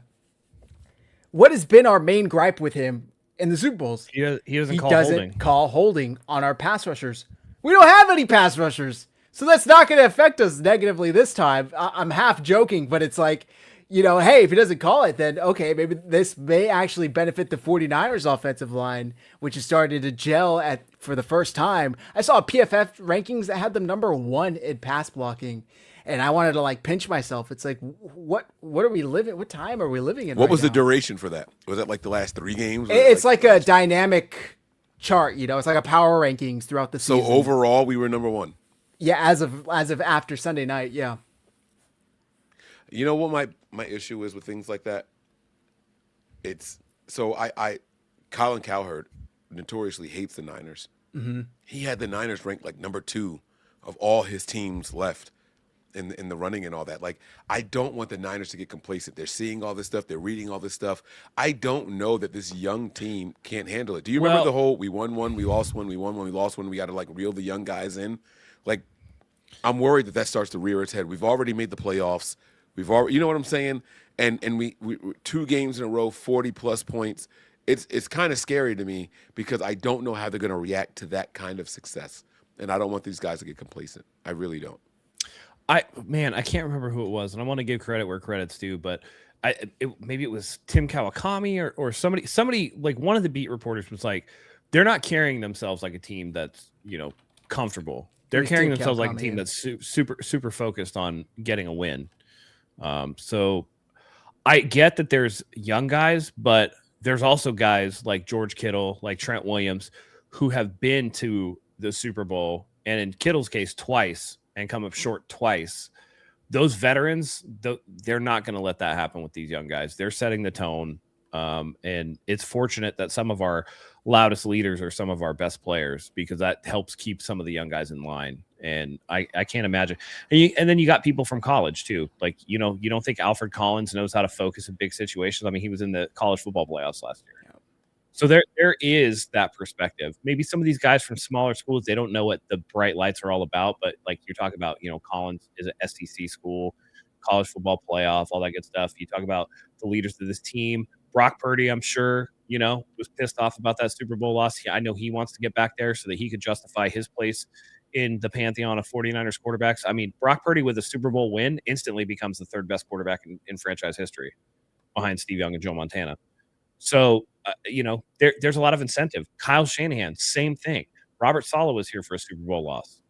What has been our main gripe with him in the Super Bowls? He doesn't He call doesn't holding. call holding on our pass rushers. We don't have any pass rushers. So that's not going to affect us negatively this time. I'm half joking, but it's like, hey, if he doesn't call it, then okay, maybe this may actually benefit the 49ers offensive line, which is starting to gel for the first time. I saw PFF rankings that had them number 1 in pass blocking, and I wanted to pinch myself. It's like, what are we living? What time are we living in? What right was the now? duration for that? Was that like the last 3 games? It's like a dynamic chart, It's like a power rankings throughout the season. So overall, we were number 1. Yeah, as of after Sunday night, yeah. You know what my issue is with things like that? It's so Colin Cowherd notoriously hates the Niners. Mm-hmm. He had the Niners ranked like number 2 of all his teams left in the running and all that. Like, I don't want the Niners to get complacent. They're seeing all this stuff. They're reading all this stuff. I don't know that this young team can't handle it. Do you remember the whole we won one, we lost one, we won one, we lost one, we got to reel the young guys in? Like, I'm worried that starts to rear its head. We've already made the playoffs. We've already, you know what I'm saying? And we 2 games in a row, 40+ points. It's kind of scary to me because I don't know how they're going to react to that kind of success. And I don't want these guys to get complacent. I really don't. I can't remember who it was, and I want to give credit where credit's due, but maybe it was Tim Kawakami or somebody like one of the beat reporters was like, they're not carrying themselves like a team that's comfortable. They're carrying themselves like a team that's super focused on getting a win. So I get that there's young guys, but there's also guys like George Kittle, like Trent Williams, who have been to the Super Bowl, and in Kittle's case twice, and come up short twice. Those veterans, they're not going to let that happen with these young guys. They're setting the tone. And it's fortunate that some of our loudest leaders are some of our best players, because that helps keep some of the young guys in line. And I can't imagine. And then you got people from college too. Like, you don't think Alfred Collins knows how to focus in big situations. I mean, he was in the college football playoffs last year. So there is that perspective. Maybe some of these guys from smaller schools, they don't know what the bright lights are all about. But like you're talking about, Collins is an SEC school, college football playoff, all that good stuff. You talk about the leaders of this team. Brock Purdy, I'm sure, was pissed off about that Super Bowl loss. I know he wants to get back there so that he could justify his place in the pantheon of 49ers quarterbacks. I mean, Brock Purdy with a Super Bowl win instantly becomes the 3rd best quarterback in franchise history, behind Steve Young and Joe Montana. So, there's a lot of incentive. Kyle Shanahan, same thing. Robert Saleh was here for a Super Bowl loss.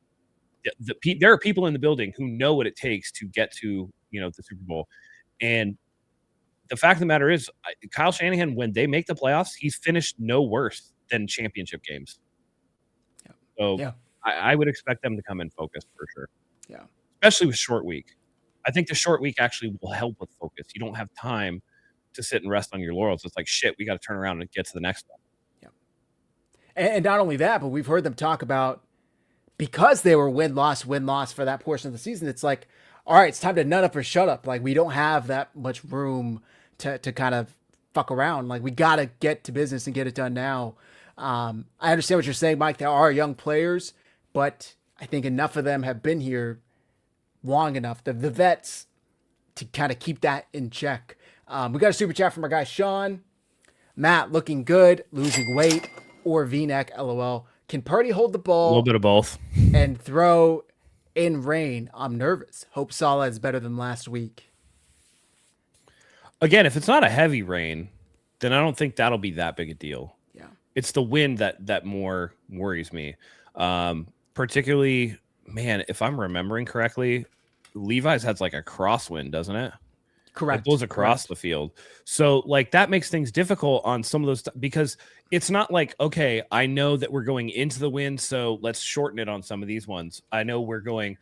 There are people in the building who know what it takes to get to, the Super Bowl. And the fact of the matter is, Kyle Shanahan, when they make the playoffs, he's finished no worse than championship games. Yeah. So yeah. I would expect them to come in focused for sure. Yeah. Especially with short week. I think the short week actually will help with focus. You don't have time to sit and rest on your laurels. It's like, shit, we got to turn around and get to the next one. Yeah. And not only that, but we've heard them talk about, because they were win-loss for that portion of the season, it's like, all right, it's time to nut up or shut up. Like, we don't have that much room to kind of fuck around. Like, we got to get to business and get it done now. I understand what you're saying, Mike. There are young players, but I think enough of them have been here long enough, the vets, to kind of keep that in check. We got a super chat from our guy Sean. Matt, looking good, losing weight, or V-neck, LOL. Can Purdy hold the ball? A little bit of both. And throw in rain? I'm nervous. Hope Saleh is better than last week. Again, if it's not a heavy rain, then I don't think that'll be that big a deal. Yeah. It's the wind that more worries me. Particularly, man, if I'm remembering correctly, Levi's has like a crosswind, doesn't it? Correct. It goes across the field. So like that makes things difficult on some of those because it's not like, okay, I know that we're going into the wind, so let's shorten it on some of these ones. I know we're going,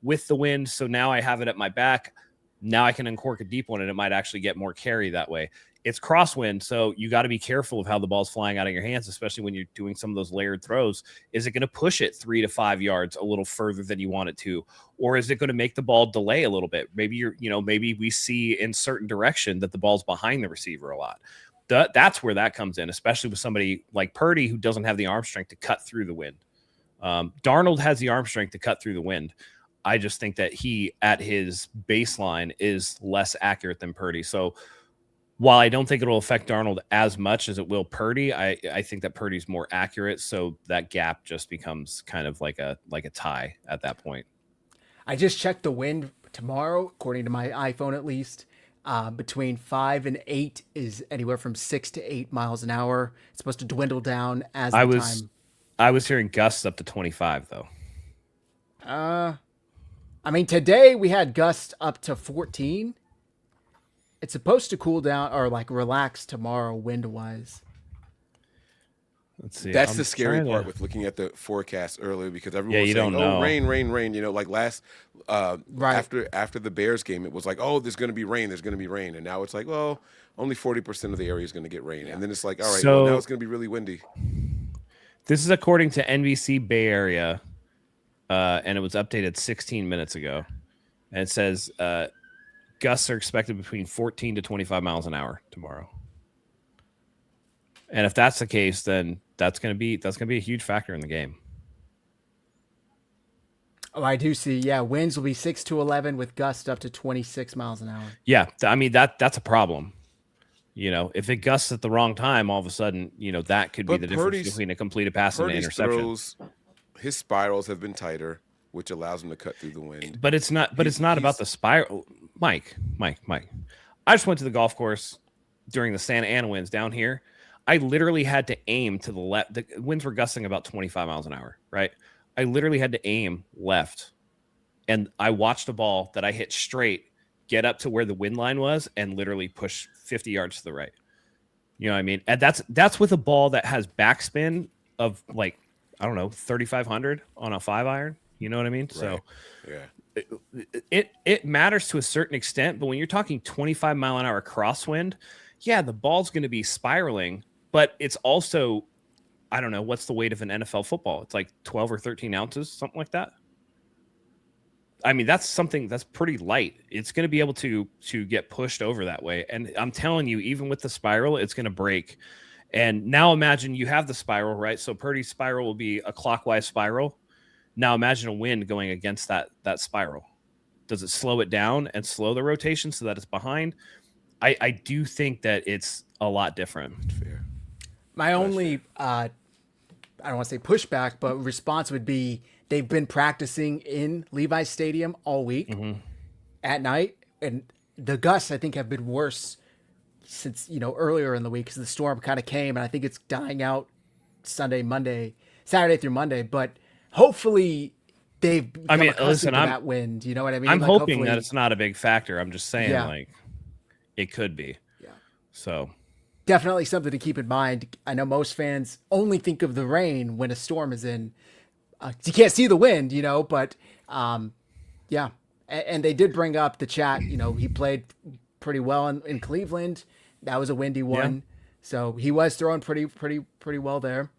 with the wind, so now I have it at my back. Now I can uncork a deep one and it might actually get more carry that way. It's crosswind, so you got to be careful of how the ball's flying out of your hands, especially when you're doing some of those layered throws. Is it going to push it 3 to 5 yards a little further than you want it to, or is it going to make the ball delay a little bit? Maybe maybe we see in certain direction that the ball's behind the receiver a lot. That's where that comes in, especially with somebody like Purdy who doesn't have the arm strength to cut through the wind. Darnold has the arm strength to cut through the wind. I just think that he, at his baseline, is less accurate than Purdy. So while I don't think it'll affect Darnold as much as it will Purdy, I think that Purdy's more accurate. So that gap just becomes kind of like a tie at that point. I just checked the wind tomorrow, according to my iPhone at least. Between 5 and 8 is anywhere from 6 to 8 miles an hour. It's supposed to dwindle down as time. I was hearing gusts up to 25 though. I mean, today we had gusts up to 14. It's supposed to cool down or like relax tomorrow wind wise. Let's see. That's the scary part with looking at the forecast earlier because everyone was saying, don't know. Rain. Like after the Bears game, it was like, oh, there's going to be rain. And now it's like, well, only 40% of the area is going to get rain. And then it's like, all right, well, now it's going to be really windy. This is according to NBC Bay Area, and it was updated 16 minutes ago. And it says gusts are expected between 14 to 25 miles an hour tomorrow. And if that's the case, then that's going to be a huge factor in the game. Oh, I do see. Yeah, winds will be 6 to 11 with gusts up to 26 miles an hour. Yeah, I mean that's a problem. If it gusts at the wrong time, all of a sudden, that could be the difference between a completed pass and an interception. His spirals have been tighter, which allows him to cut through the wind. But it's not. But it's not about the spiral. Mike. I just went to the golf course during the Santa Ana winds down here. I literally had to aim to the left. The winds were gusting about 25 miles an hour, right? I literally had to aim left. And I watched a ball that I hit straight get up to where the wind line was and literally push 50 yards to the right. You know what I mean? And that's with a ball that has backspin of like, I don't know, 3,500 on a 5-iron. You know what I mean? Right. So yeah, it matters to a certain extent, but when you're talking 25 mile an hour crosswind, yeah, the ball's going to be spiraling, but it's also, I don't know, what's the weight of an NFL football? It's like 12 or 13 ounces, something like that. I mean, that's something that's pretty light. It's going to be able to get pushed over that way. And I'm telling you, even with the spiral, it's going to break. And now imagine you have the spiral, right? So Purdy's spiral will be a clockwise spiral. Now imagine a wind going against that spiral. Does it slow it down and slow the rotation so that it's behind? I do think that it's a lot different. fair. My only, I don't want to say pushback, but response would be they've been practicing in Levi's Stadium all week at night. And the gusts, I think, have been worse since, earlier in the week because the storm kind of came. And I think it's dying out Saturday through Monday. But hopefully they've become accustomed to that wind. You know what I mean? I'm hoping that it's not a big factor. I'm just saying, it could be. Yeah. So definitely something to keep in mind. I know most fans only think of the rain when a storm is in. You can't see the wind, but yeah. And they did bring up the chat. He played pretty well in Cleveland. That was a windy one. Yeah. So he was throwing pretty well there.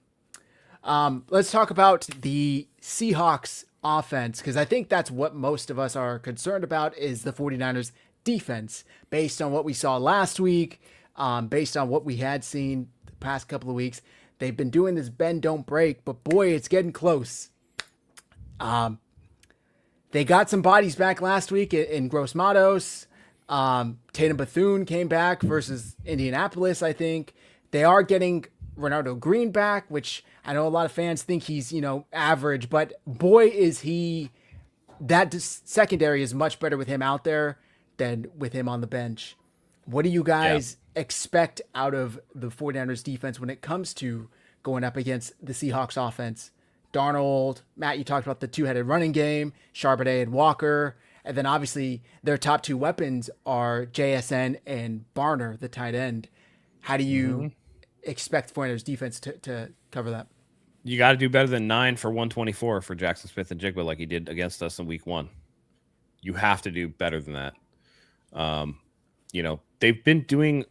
Let's talk about the Seahawks offense, because I think that's what most of us are concerned about is the 49ers defense based on what we saw last week, based on what we had seen the past couple of weeks. They've been doing this bend, don't break, but boy, it's getting close. They got some bodies back last week in Gross Matos. Tatum Bethune came back versus Indianapolis, I think. They are getting Renardo Green back, which I know a lot of fans think he's, average, but boy, is he, that secondary is much better with him out there than with him on the bench. What do you guys expect out of the 49ers defense when it comes to going up against the Seahawks offense? Darnold, Matt, you talked about the two-headed running game, Charbonnet and Walker. And then obviously their top two weapons are JSN and Barner, the tight end. How do you expect 49ers defense to cover that? You got to do better than 9 for 124 for Jackson Smith and Jigba like he did against us in week 1. You have to do better than that. They've been doing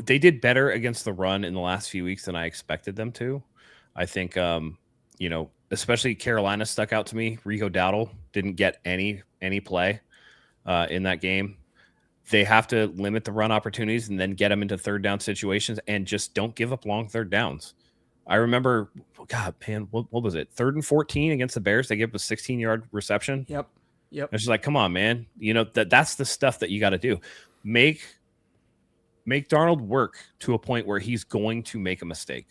they did better against the run in the last few weeks than I expected them to. I think especially Carolina stuck out to me. Rico Dowdle didn't get any play in that game. They have to limit the run opportunities and then get them into third down situations and just don't give up long third downs. I remember, God, man, what was it? 3rd and 14 against the Bears. They gave up a 16-yard reception. Yep. It's just like, come on, man. That's the stuff that you got to do. Make Darnold work to a point where he's going to make a mistake.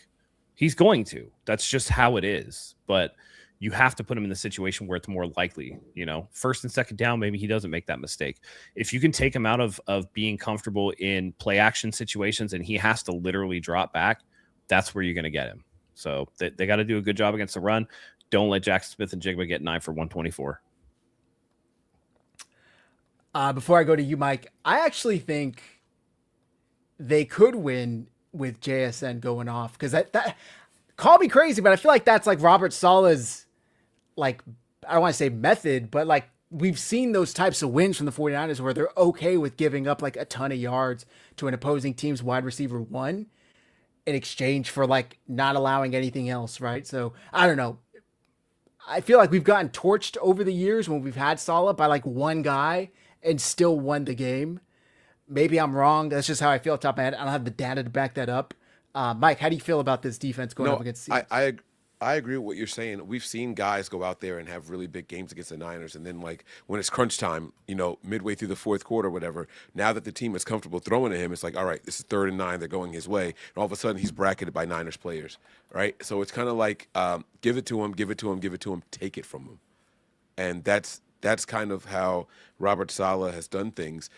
He's going to. That's just how it is. But you have to put him in the situation where it's more likely. First and second down, maybe he doesn't make that mistake. If you can take him out of being comfortable in play action situations and he has to literally drop back, that's where you're going to get him. So they got to do a good job against the run. Don't let Jackson Smith and Jigba get 9 for 124. Before I go to you, Mike, I actually think they could win with JSN going off, because that call me crazy, but I feel like that's like Robert Saleh's, like, I don't want to say method, but like we've seen those types of wins from the 49ers where they're okay with giving up like a ton of yards to an opposing team's wide receiver 1 in exchange for like not allowing anything else, right? So I don't know. I feel like we've gotten torched over the years when we've had Saleh by like one guy and still won the game. Maybe I'm wrong. That's just how I feel off the top of my head. I don't have the data to back that up. Mike, how do you feel about this defense going up against the Seahawks? I agree with what you're saying. We've seen guys go out there and have really big games against the Niners, and then like when it's crunch time, midway through the fourth quarter or whatever, now that the team is comfortable throwing at him, it's like, all right, this is 3rd and 9, they're going his way, and all of a sudden he's bracketed by Niners players, right? So it's kind of like give it to him, take it from him, and that's kind of how Robert Saleh has done things.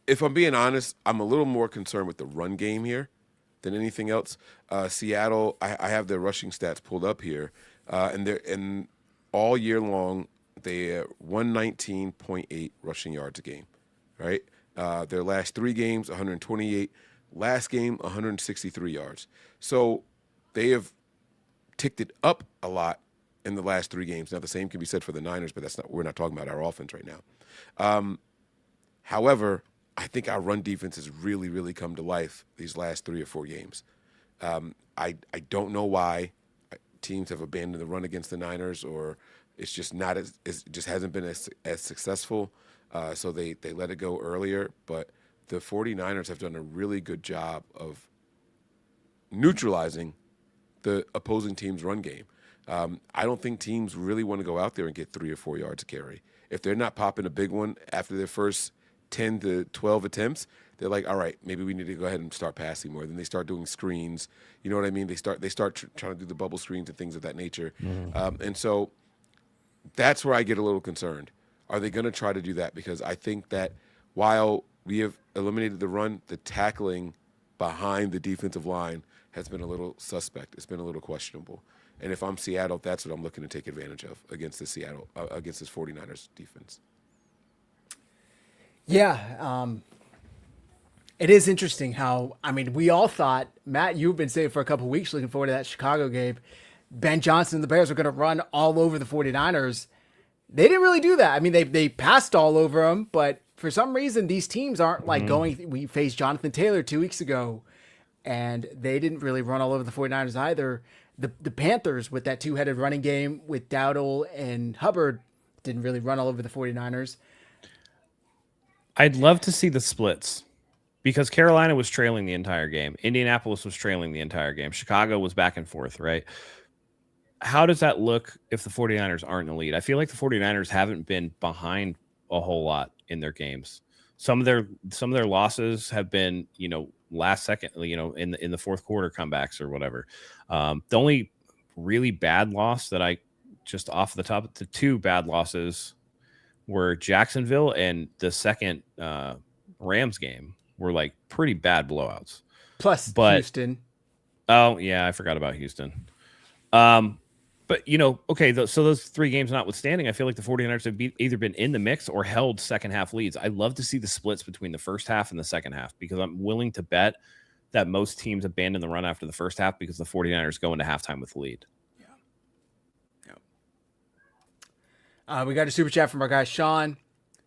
If I'm being honest, I'm a little more concerned with the run game here than anything else. Seattle, I have their rushing stats pulled up here, and all year long they 119.8 rushing yards a game, right? Their last 3 games, 128. Last game, 163 yards. So they have ticked it up a lot in the last 3 games. Now the same can be said for the Niners, but we're not talking about our offense right now. However, I think our run defense has really, really come to life these last 3 or 4 games. I don't know why teams have abandoned the run against the Niners, or it's just not it just hasn't been as successful. So they let it go earlier. But the 49ers have done a really good job of neutralizing the opposing team's run game. I don't think teams really want to go out there and get 3 or 4 yards a carry. If they're not popping a big one after their first 10 to 12 attempts, they're like, all right, maybe we need to go ahead and start passing more. Then they start doing screens. You know what I mean? They start trying to do the bubble screens and things of that nature. And so that's where I get a little concerned. Are they going to try to do that? Because I think that while we have eliminated the run, the tackling behind the defensive line has been a little suspect. It's been a little questionable. And if I'm Seattle, that's what I'm looking to take advantage of against this 49ers defense. Yeah, it is interesting how, we all thought, Matt, you've been saying for a couple of weeks, looking forward to that Chicago game, Ben Johnson and the Bears were going to run all over the 49ers. They didn't really do that. They passed all over them, but for some reason, these teams aren't like going. We faced Jonathan Taylor 2 weeks ago, and they didn't really run all over the 49ers either. The Panthers, with that 2-headed running game with Dowdle and Hubbard, didn't really run all over the 49ers. I'd love to see the splits, because Carolina was trailing the entire game. Indianapolis was trailing the entire game. Chicago was back and forth, right? How does that look if the 49ers aren't in the lead? I feel like the 49ers haven't been behind a whole lot in their games. Some of their losses have been, last second, in the fourth quarter comebacks or whatever. The only really bad loss that I just off the top, the 2 bad losses were Jacksonville and the second Rams game were like pretty bad blowouts. But Houston. Oh yeah, I forgot about Houston. But, okay, so those 3 games notwithstanding, I feel like the 49ers have either been in the mix or held second half leads. I love to see the splits between the first half and the second half because I'm willing to bet that most teams abandon the run after the first half because the 49ers go into halftime with the lead. Yeah. We got a super chat from our guy, Sean.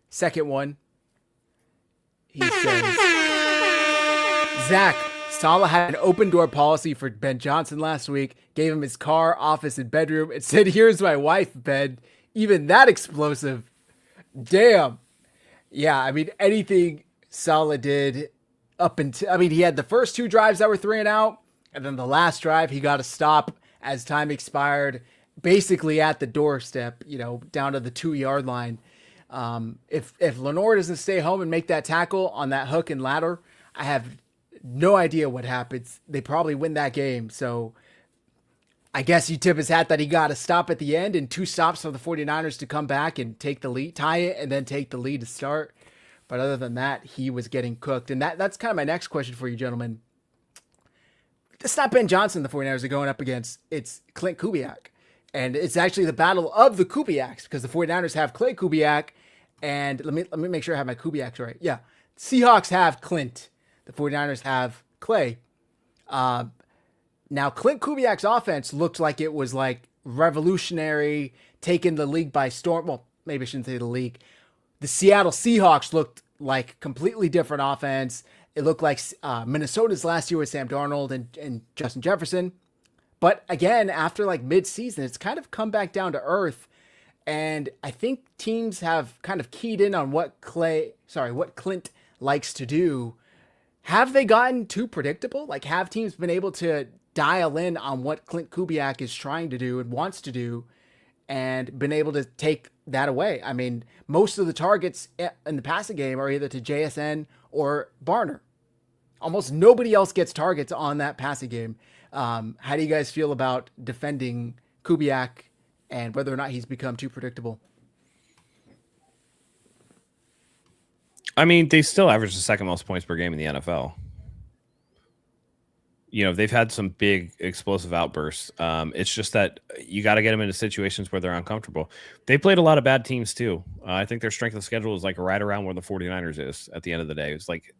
Second one. He says, Zach, Saleh had an open door policy for Ben Johnson last week, gave him his car, office, and bedroom, and said, here's my wife, Ben. Even that explosive. Damn. Yeah, I mean, anything Saleh did up until, he had the first 2 drives that were 3 and out, and then the last drive, he got a stop as time expired, basically at the doorstep, down to the 2-yard line. If Lenore doesn't stay home and make that tackle on that hook and ladder, I have no idea what happens. They probably win that game. So I guess you tip his hat that he got a stop at the end and 2 stops for the 49ers to come back and take the lead, tie it, and then take the lead to start. But other than that, he was getting cooked. And that's kind of my next question for you, gentlemen. It's not Ben Johnson the 49ers are going up against. It's Clint Kubiak. And it's actually the battle of the Kubiaks because the 49ers have Clay Kubiak. And let me make sure I have my Kubiaks right. Yeah. Seahawks have Clint. The 49ers have Clay. Now, Clint Kubiak's offense looked like it was like revolutionary, taking the league by storm. Well, maybe I shouldn't say the league. The Seattle Seahawks looked like completely different offense. It looked like Minnesota's last year with Sam Darnold and Justin Jefferson. But again, after like mid-season, it's kind of come back down to earth. And I think teams have kind of keyed in on what Clint likes to do. Have they gotten too predictable? Like, have teams been able to dial in on what Clint Kubiak is trying to do and wants to do and been able to take that away? I mean, most of the targets in the passing game are either to JSN or Barner. Almost nobody else gets targets on that passing game. How do you guys feel about defending Kubiak and whether or not he's become too predictable? I mean, they still average the second most points per game in the NFL. They've had some big explosive outbursts. It's just that you got to get them into situations where they're uncomfortable. They played a lot of bad teams too. I think their strength of schedule is like right around where the 49ers is at the end of the day. It's like,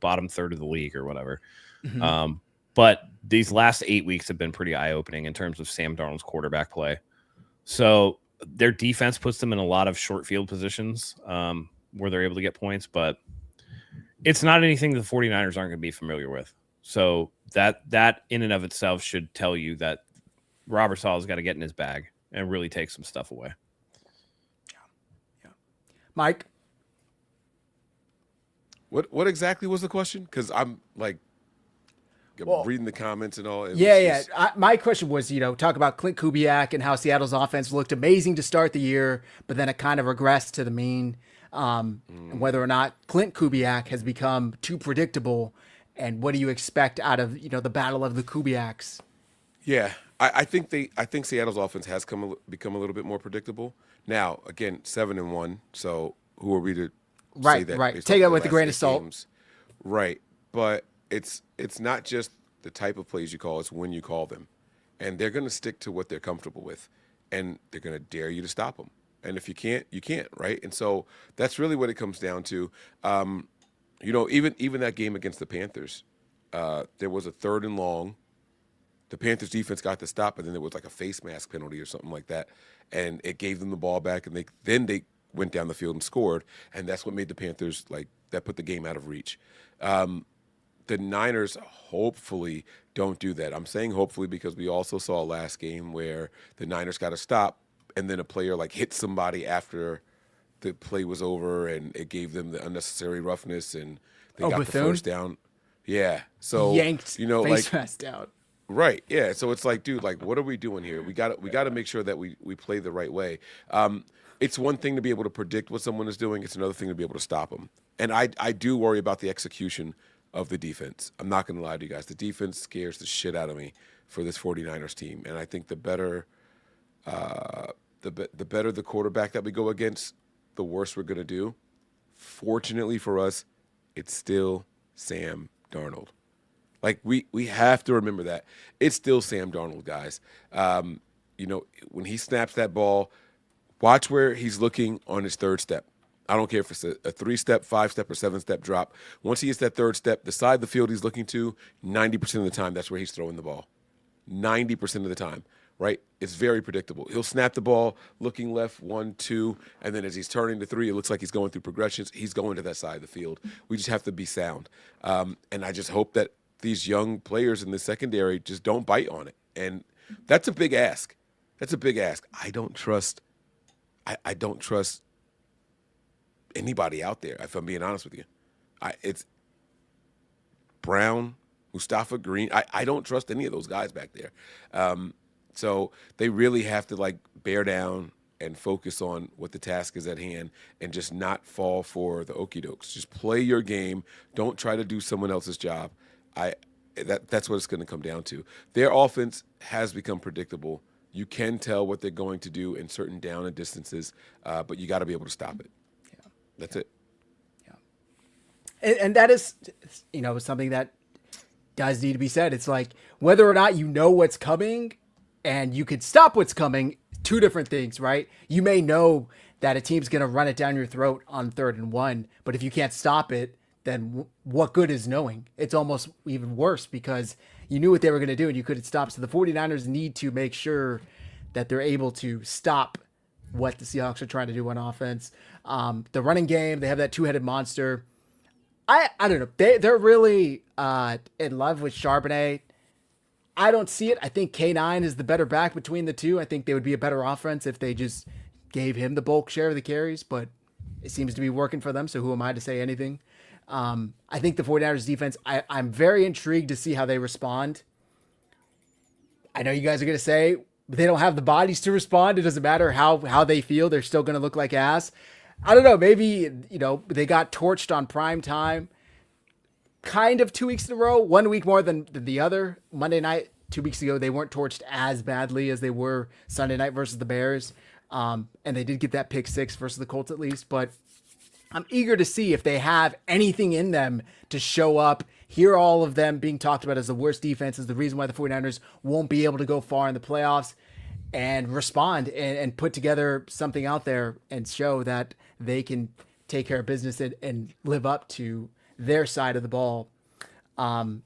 bottom third of the league or whatever. Mm-hmm. But these last 8 weeks have been pretty eye-opening in terms of Sam Darnold's quarterback play. So their defense puts them in a lot of short field positions where they're able to get points, but it's not anything the 49ers aren't going to be familiar with. So that in and of itself should tell you that Robert Saleh's got to get in his bag and really take some stuff away. Yeah. Mike? What exactly was the question? Because I'm like reading the comments and all. My question was, talk about Clint Kubiak and how Seattle's offense looked amazing to start the year, but then it kind of regressed to the mean. And whether or not Clint Kubiak has become too predictable, and what do you expect out of the battle of the Kubiaks? Yeah, I think Seattle's offense has become a little bit more predictable. Now, again, 7-1. So who are we to say that? Right. Take it with a grain of salt. Games? Right, but it's not just the type of plays you call; it's when you call them, and they're going to stick to what they're comfortable with, and they're going to dare you to stop them. And if you can't, you can't, right? And so that's really what it comes down to. Even that game against the Panthers, there was a 3rd and long. The Panthers defense got the stop, and then there was like a face mask penalty or something like that, and it gave them the ball back, and they went down the field and scored, and that's what made the Panthers that put the game out of reach. The Niners hopefully don't do that. I'm saying hopefully because we also saw last game where the Niners got a stop, and then a player hit somebody after the play was over, and it gave them the unnecessary roughness, and they got Bethune? the first down. Yeah, so yanked face mask out. Right. Yeah. So it's like, dude, what are we doing here? We got to make sure that we play the right way. It's one thing to be able to predict what someone is doing. It's another thing to be able to stop them. And I do worry about the execution of the defense. I'm not going to lie to you guys. The defense scares the shit out of me for this 49ers team. And I think the better the quarterback that we go against, the worse we're going to do. Fortunately for us, it's still Sam Darnold. We have to remember that. It's still Sam Darnold, guys. when he snaps that ball, watch where he's looking on his third step. I don't care if it's a 3-step, 5-step, or 7-step drop. Once he hits that third step, the side of the field he's looking to, 90% of the time, that's where he's throwing the ball. 90% of the time, right? It's very predictable. He'll snap the ball, looking left, 1, 2, and then as he's turning to 3, it looks like he's going through progressions. He's going to that side of the field. We just have to be sound. And I just hope that these young players in the secondary just don't bite on it. And that's a big ask. That's a big ask. I don't trust anybody out there, if I'm being honest with you. It's Brown, Mustafa Green. I don't trust any of those guys back there. So they really have to bear down and focus on what the task is at hand and just not fall for the okie dokes. Just play your game. Don't try to do someone else's job. That's what it's going to come down to. Their offense has become predictable. You can tell what they're going to do in certain down and distances, but you got to be able to stop it. Yeah. That's it. Yeah. And that is, something that does need to be said. It's like whether or not you know what's coming and you could stop what's coming, two different things, right? You may know that a team's going to run it down your throat on 3rd and 1, but if you can't stop it, then what good is knowing? It's almost even worse because you knew what they were going to do and you couldn't stop. So the 49ers need to make sure that they're able to stop what the Seahawks are trying to do on offense. The running game, they have that two-headed monster. I don't know. They're really in love with Charbonnet. I don't see it. I think K9 is the better back between the two. I think they would be a better offense if they just gave him the bulk share of the carries, but it seems to be working for them. So who am I to say anything? I think the 49ers defense, I'm very intrigued to see how they respond. I know you guys are going to say they don't have the bodies to respond. It doesn't matter how they feel. They're still going to look like ass. I don't know. Maybe, they got torched on prime time kind of 2 weeks in a row, 1 week more than the other. Monday night, 2 weeks ago, they weren't torched as badly as they were Sunday night versus the Bears. And they did get that pick 6 versus the Colts at least, but I'm eager to see if they have anything in them to show up. Hear all of them being talked about as the worst defenses, the reason why the 49ers won't be able to go far in the playoffs, and respond and put together something out there and show that they can take care of business and live up to their side of the ball. Let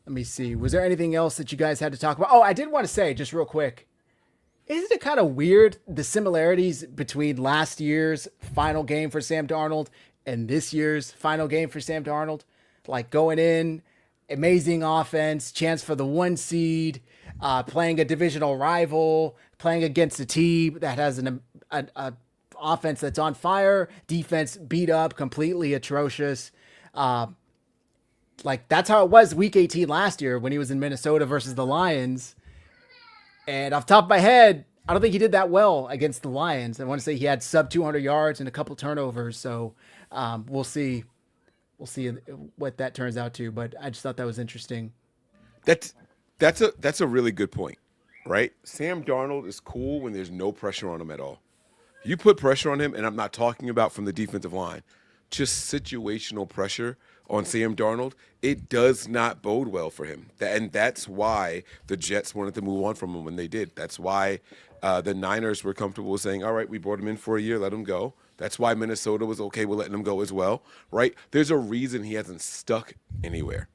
me see. Was there anything else that you guys had to talk about? Oh, I did want to say just real quick. Isn't it kind of weird, the similarities between last year's final game for Sam Darnold and this year's final game for Sam Darnold? Like going in, amazing offense, chance for the 1 seed, playing a divisional rival, playing against a team that has an offense that's on fire, defense beat up, completely atrocious. That's how it was week 18 last year when he was in Minnesota versus the Lions. And off the top of my head, I don't think he did that well against the Lions. I want to say he had sub 200 yards and a couple turnovers. So we'll see. We'll see what that turns out to. But I just thought that was interesting. That's a really good point, right? Sam Darnold is cool when there's no pressure on him at all. You put pressure on him, and I'm not talking about from the defensive line, just situational pressure on Sam Darnold, it does not bode well for him. And that's why the Jets wanted to move on from him when they did. That's why the Niners were comfortable with saying, all right, we brought him in for a year, let him go. That's why Minnesota was okay with letting him go as well, right? There's a reason he hasn't stuck anywhere.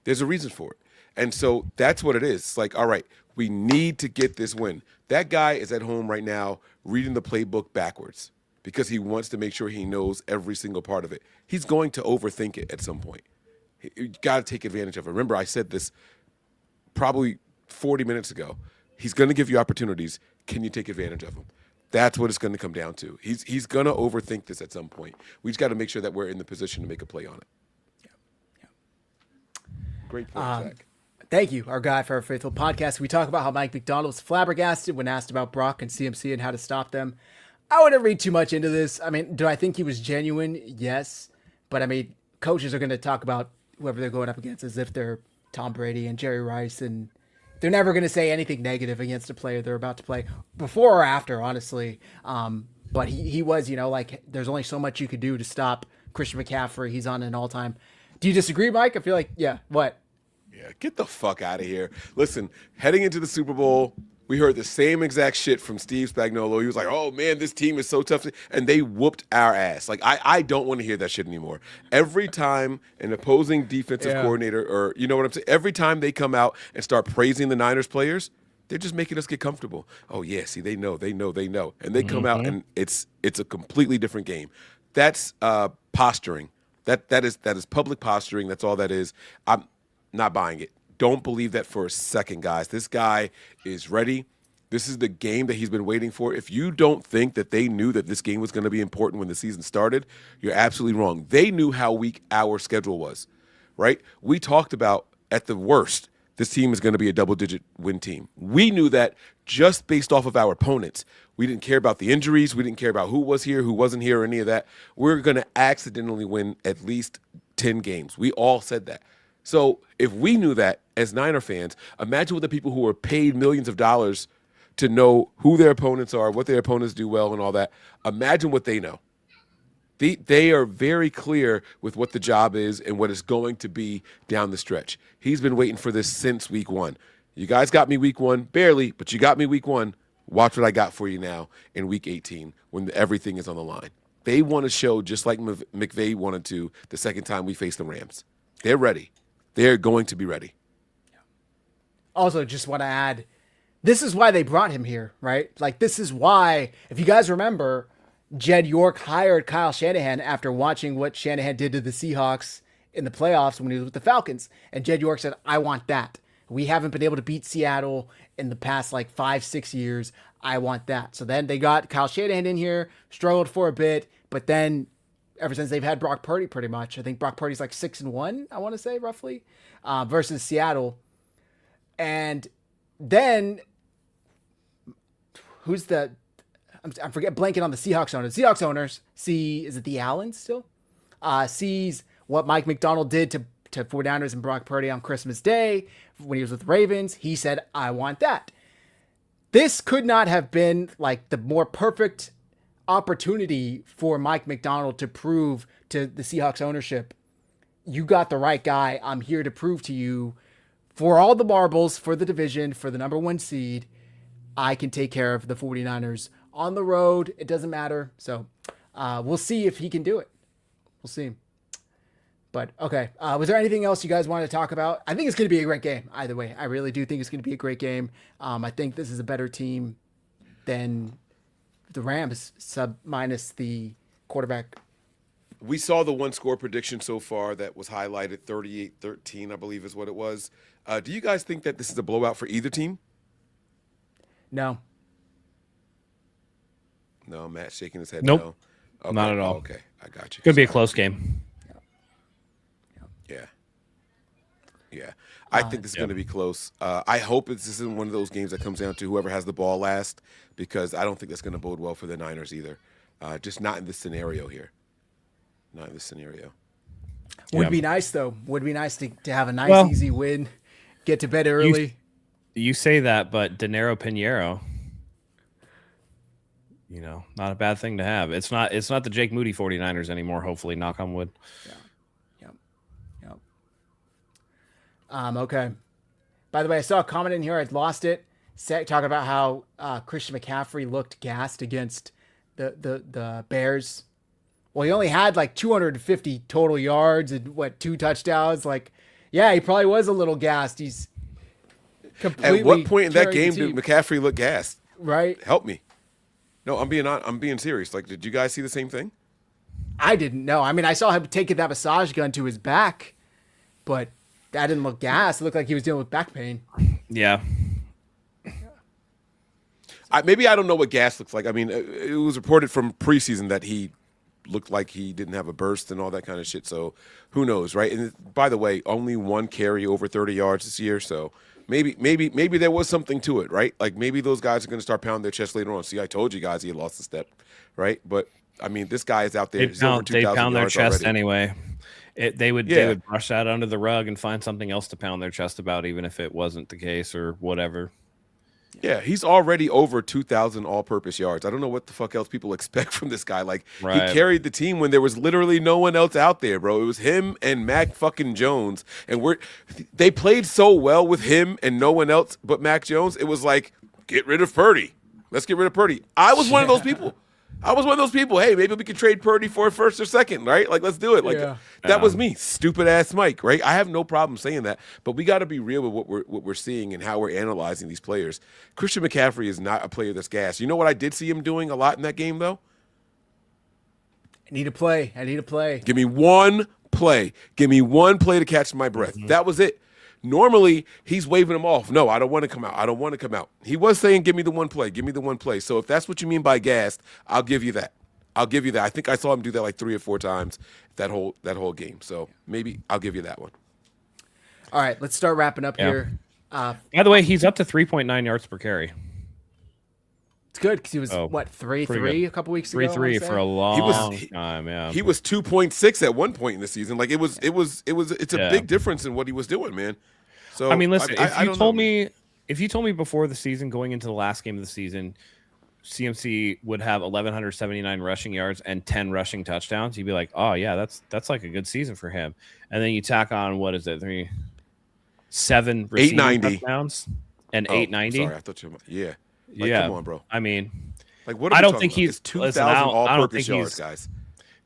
There's a reason for it. And so that's what it is. It's like, all right, we need to get this win. That guy is at home right now reading the playbook backwards because he wants to make sure he knows every single part of it. He's going to overthink it at some point. You got to take advantage of it. Remember, I said this probably 40 minutes ago. He's going to give you opportunities. Can you take advantage of them? That's what it's going to come down to. He's going to overthink this at some point. We just got to make sure that we're in the position to make a play on it. Yeah. Great point, Zach. Thank you, our guy for our faithful podcast. We talk about how Mike Macdonald was flabbergasted when asked about Brock and CMC and how to stop them. I wouldn't read too much into this. I mean, do I think he was genuine? Yes. But, I mean, coaches are going to talk about whoever they're going up against as if they're Tom Brady and Jerry Rice, and they're never going to say anything negative against a player they're about to play, before or after, honestly. But he was, there's only so much you could do to stop Christian McCaffrey. He's on an all-time. Do you disagree, Mike? I feel like, yeah, what? Yeah, get the fuck out of here. Listen, heading into the Super Bowl, We heard the same exact shit from Steve Spagnuolo. He was like, "Oh man, this team is so tough," and they whooped our ass. Like I don't want to hear that shit anymore. Every time an opposing defensive coordinator, or you know what I'm saying, every time they come out and start praising the Niners players, they're just making us get comfortable. Oh yeah, see, they know, and they come out and it's a completely different game. That's posturing. That is public posturing. That's all that is. I'm not buying it. Don't believe that for a second, guys. This guy is ready. This is the game that he's been waiting for. If you don't think that they knew that this game was going to be important when the season started, you're absolutely wrong. They knew how weak our schedule was, right? We talked about, at the worst, this team is going to be a double-digit win team. We knew that just based off of our opponents. We didn't care about the injuries. We didn't care about who was here, who wasn't here, or any of that. We're going to accidentally win at least 10 games. We all said that. So if we knew that as Niner fans, imagine what the people who are paid millions of dollars to know who their opponents are, what their opponents do well, and all that. Imagine what they know. They are very clear with what the job is and what it's going to be down the stretch. He's been waiting for this since week one. You guys got me week one, barely, but you got me week one. Watch what I got for you now in week 18 when everything is on the line. They want to show, just like McVay wanted to the second time we faced the Rams. They're ready. They're going to be ready. Also, just want to add, this is why they brought him here, right? Like, this is why, if you guys remember, Jed York hired Kyle Shanahan after watching what Shanahan did to the Seahawks in the playoffs when he was with the Falcons. And Jed York said, I want that. We haven't been able to beat Seattle in the past, 5-6 years. I want that. So then they got Kyle Shanahan in here, struggled for a bit, but then ever since they've had Brock Purdy pretty much. I think Brock Purdy's 6-1, I want to say, roughly, versus Seattle. And then who's the – I'm blanking on the Seahawks owners. Seahawks owners see – is it the Allens still? Sees what Mike McDonald did to 49ers and Brock Purdy on Christmas Day when he was with Ravens. He said, I want that. This could not have been the more perfect opportunity for Mike McDonald to prove to the Seahawks ownership, you got the right guy. I'm here to prove to you, for all the marbles, for the division, for the number one seed, I can take care of the 49ers on the road. It doesn't matter. So we'll see if he can do it. We'll see. But okay, was there anything else you guys wanted to talk about? I think it's going to be a great game either way. I really do think it's going to be a great game. I think this is a better team than the Rams, minus the quarterback. We saw the one score prediction so far that was highlighted, 38-13, I believe is what it was. Do you guys think that this is a blowout for either team? No. No, Matt's shaking his head. Nope. No. Okay. Not at all. Okay, I got you. Could be a close game. Yeah. I think this is going to be close. I hope this isn't one of those games that comes down to whoever has the ball last, because I don't think that's going to bode well for the Niners either. Just not in this scenario here. Not in this scenario. Would be nice, though. Would be nice to have a nice, easy win, get to bed early. You say that, but Dinero Pinheiro, not a bad thing to have. It's not the Jake Moody 49ers anymore, hopefully, knock on wood. Yeah. Okay. By the way, I saw a comment in here. I'd lost it. Talking about how Christian McCaffrey looked gassed against the Bears. Well, he only had 250 total yards and 2 touchdowns. He probably was a little gassed. He's completely. At what point in that game did McCaffrey look gassed? Right. Help me. No, I'm being serious. Did you guys see the same thing? I didn't know. I mean, I saw him taking that massage gun to his back, but that didn't look gassed. It looked like he was dealing with back pain. Yeah. Maybe I don't know what gas looks like. I mean, it was reported from preseason that he looked like he didn't have a burst and all that kind of shit. So who knows, right? And by the way, only one carry over 30 yards this year. So maybe there was something to it, right? Maybe those guys are going to start pounding their chest later on. See, I told you guys he had lost a step, right? But I mean, this guy is out there. They pound their chest already. Anyway. They would brush that under the rug and find something else to pound their chest about, even if it wasn't the case or whatever. Yeah, he's already over 2,000 all-purpose yards. I don't know what the fuck else people expect from this guy. He carried the team when there was literally no one else out there, bro. It was him and Mac fucking Jones, and they played so well with him and no one else but Mac Jones. It was get rid of Purdy. Let's get rid of Purdy. I was one of those people. Hey, maybe we could trade Purdy for a first or second, right? Like, let's do it. Like, that was me, stupid ass Mike, right? I have no problem saying that, but we got to be real with what we're seeing and how we're analyzing these players. Christian McCaffrey is not a player that's gassed. You know what I did see him doing a lot in that game, though? I need a play. Give me one play. Give me one play to catch my breath. That was it. Normally, he's waving them off. No, I don't want to come out. He was saying, give me the one play. So if that's what you mean by gassed, I'll give you that. I think I saw him do that like 3 or 4 times that whole game. So maybe I'll give you that one. All right, let's start wrapping up here. By the way, he's up to 3.9 yards per carry. It's good because he was 3-3 a couple weeks ago. 3-3 for a long time. Yeah, he was 2.6 at one point in the season. Like it's a big difference in what he was doing, man. So I mean, listen, if you told me before the season, going into the last game of the season, CMC would have 1,179 rushing yards and 10 rushing touchdowns, you'd be like, oh yeah, that's like a good season for him. And then you tack on, what is it, 7 receiving 890 touchdowns and 890. Sorry, I thought you were, come on, bro. I mean, like, what I don't think he's 2,000 all-purpose yards, guys.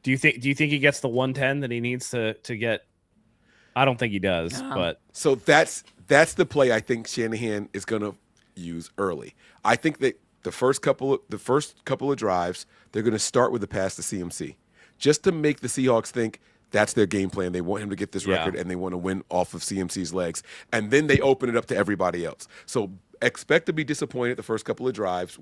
Do you think he gets the 110 that he needs to get? I don't think he does, but so that's the play I think Shanahan is going to use early. I think that the first couple of drives, they're going to start with the pass to CMC, just to make the Seahawks think that's their game plan. They want him to get this record, and they want to win off of CMC's legs, and then they open it up to everybody else. So expect to be disappointed the first couple of drives.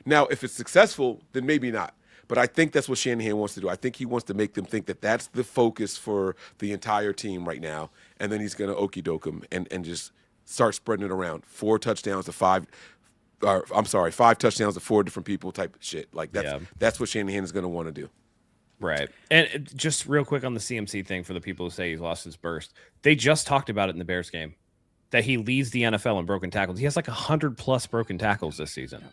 Now, if it's successful, then maybe not. But I think that's what Shanahan wants to do. I think he wants to make them think that that's the focus for the entire team right now, and then he's going to okey-doke them and just start spreading it around. 5 touchdowns to 4 different people type of shit. Like, that's what Shanahan is going to want to do. Right. And just real quick on the CMC thing for the people who say he's lost his burst. They just talked about it in the Bears game, that he leads the NFL in broken tackles. He has like 100+ broken tackles this season.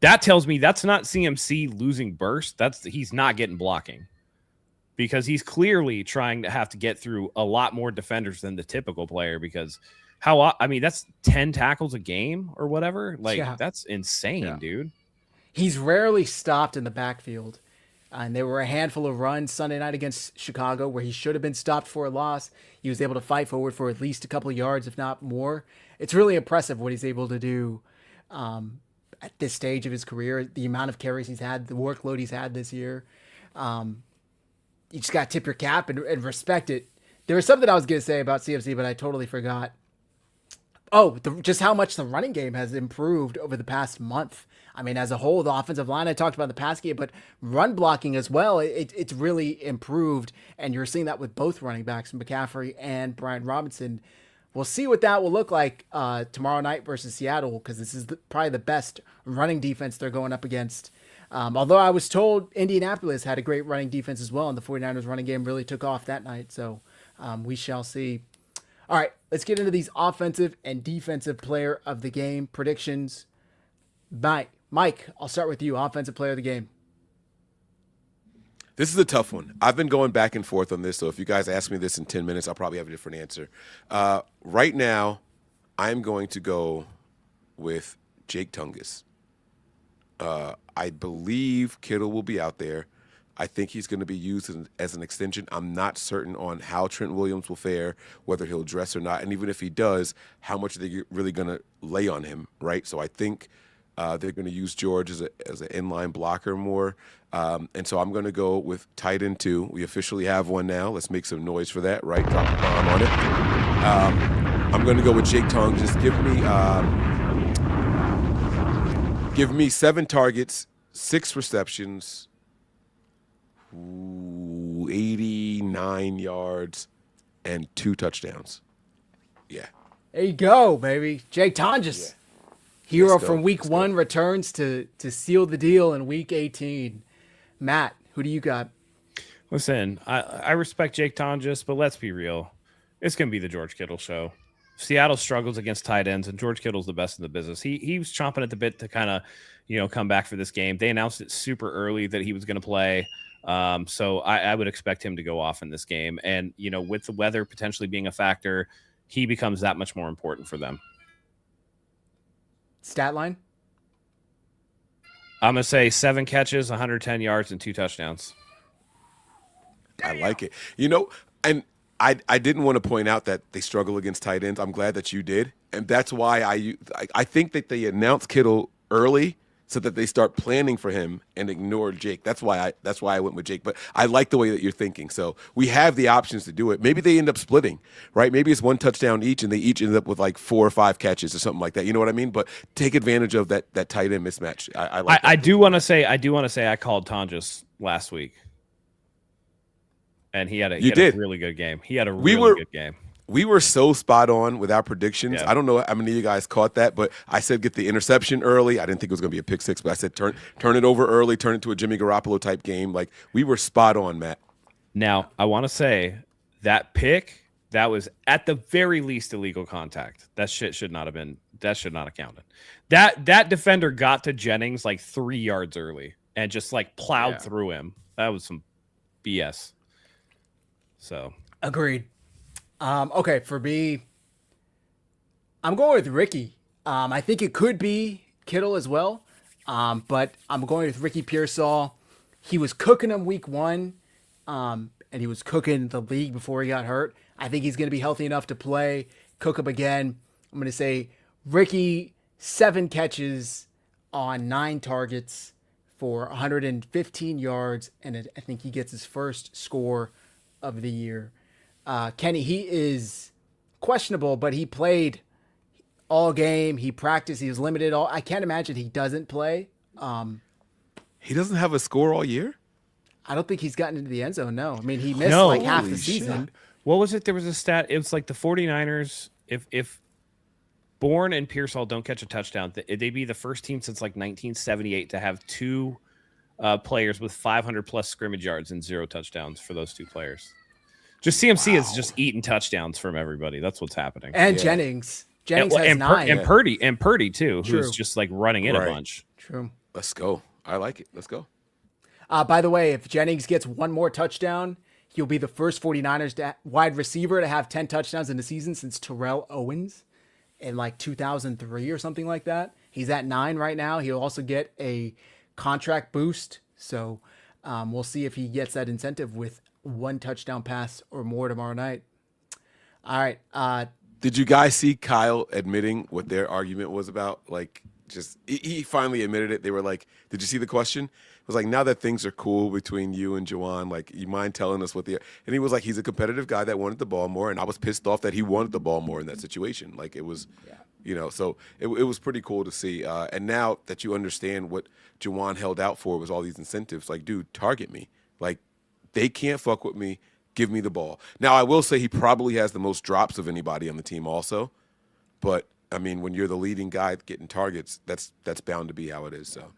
That tells me that's not CMC losing burst. He's not getting blocking, because he's clearly trying to have to get through a lot more defenders than the typical player, because that's 10 tackles a game or whatever. Like, that's insane, dude. He's rarely stopped in the backfield. And there were a handful of runs Sunday night against Chicago where he should have been stopped for a loss. He was able to fight forward for at least a couple of yards, if not more. It's really impressive what he's able to do at this stage of his career, the amount of carries he's had, the workload he's had this year. You just got to tip your cap and respect it. There was something I was going to say about CMC, but I totally forgot. Just how much the running game has improved over the past month. I mean, as a whole, the offensive line, I talked about in the past game, but run blocking as well, it's really improved. And you're seeing that with both running backs, McCaffrey and Brian Robinson. We'll see what that will look like tomorrow night versus Seattle, because this is probably the best running defense they're going up against. Although I was told Indianapolis had a great running defense as well, and the 49ers running game really took off that night. So we shall see. All right, let's get into these offensive and defensive player of the game predictions. Mike, I'll start with you. Offensive player of the game. This is a tough one. I've been going back and forth on this, so if you guys ask me this in 10 minutes, I'll probably have a different answer. Right now, I'm going to go with Jake Tungus. I believe Kittle will be out there. I think he's going to be used as an extension. I'm not certain on how Trent Williams will fare, whether he'll dress or not. And even if he does, how much are they really going to lay on him, right? So I think they're going to use George as an inline blocker more. And so I'm going to go with tight end 2. We officially have one now. Let's make some noise for that, right? Drop a bomb on it. I'm going to go with Jake Tongue. Just give me 7 targets, 6 receptions, 89 yards, and 2 touchdowns. Yeah. There you go, baby. Jake Tongus. Hero from week 1 returns to seal the deal in week 18. Matt, who do you got? Listen, I respect Jake Tongus, but let's be real. It's going to be the George Kittle show. Seattle struggles against tight ends, and George Kittle's the best in the business. He was chomping at the bit to kind of, come back for this game. They announced it super early that he was going to play. So I would expect him to go off in this game. And, with the weather potentially being a factor, he becomes that much more important for them. Stat line? I'm going to say 7 catches, 110 yards, and 2 touchdowns. I like it. And I didn't want to point out that they struggle against tight ends. I'm glad that you did. And that's why I think that they announced Kittle early so that they start planning for him and ignore Jake. That's why I went with Jake. But I like the way that you're thinking. So we have the options to do it. Maybe they end up splitting, right? Maybe it's 1 touchdown each, and they each end up with like 4 or 5 catches or something like that. You know what I mean? But take advantage of that tight end mismatch. I like. I do want to say I called Tonjes last week, and he had a really good game. He had a really good game. We were so spot on with our predictions. Yeah. I don't know how many of you guys caught that, but I said get the interception early. I didn't think it was going to be a pick six, but I said turn it over early, turn it to a Jimmy Garoppolo type game. Like, we were spot on, Matt. Now, I want to say that pick, that was at the very least illegal contact. That should not have counted. That defender got to Jennings like 3 yards early and just like plowed through him. That was some BS. So Agreed. Okay, for me, I'm going with Ricky. I think it could be Kittle as well, but I'm going with Ricky Pearsall. He was cooking him week 1, and he was cooking the league before he got hurt. I think he's going to be healthy enough to play, cook him again. I'm going to say Ricky, 7 catches on 9 targets for 115 yards, and I think he gets his first score of the year. Kenny, he is questionable, but he played all game. He practiced. He was limited. I can't imagine he doesn't play. He doesn't have a score all year? I don't think he's gotten into the end zone, no. I mean, he missed like half the season. What was it? There was a stat. It was like the 49ers, if Bourne and Pearsall don't catch a touchdown, they'd be the first team since like 1978 to have 2 players with 500-plus scrimmage yards and 0 touchdowns for those 2 players. Just CMC is just eating touchdowns from everybody. That's what's happening. And Jennings has 9. And Purdy too, who's just like running in a bunch. True. Let's go. I like it. Let's go. By the way, if Jennings gets 1 more touchdown, he'll be the first 49ers wide receiver to have 10 touchdowns in the season since Terrell Owens in like 2003 or something like that. He's at 9 right now. He'll also get a contract boost. So we'll see if he gets that incentive with 1 touchdown pass or more tomorrow night. All right. Did you guys see Kyle admitting what their argument was about? Like, just he finally admitted it. They were like, "Did you see the question?" It was like, "Now that things are cool between you and Llewellyn, like, you mind telling us what the?" And he was like, "He's a competitive guy that wanted the ball more, and I was pissed off that he wanted the ball more in that situation. Like, it was, so it was pretty cool to see. And now that you understand what Llewellyn held out for was all these incentives, like, dude, target me. Like, they can't fuck with me. Give me the ball." Now, I will say he probably has the most drops of anybody on the team also. But, I mean, when you're the leading guy getting targets, that's bound to be how it is. So,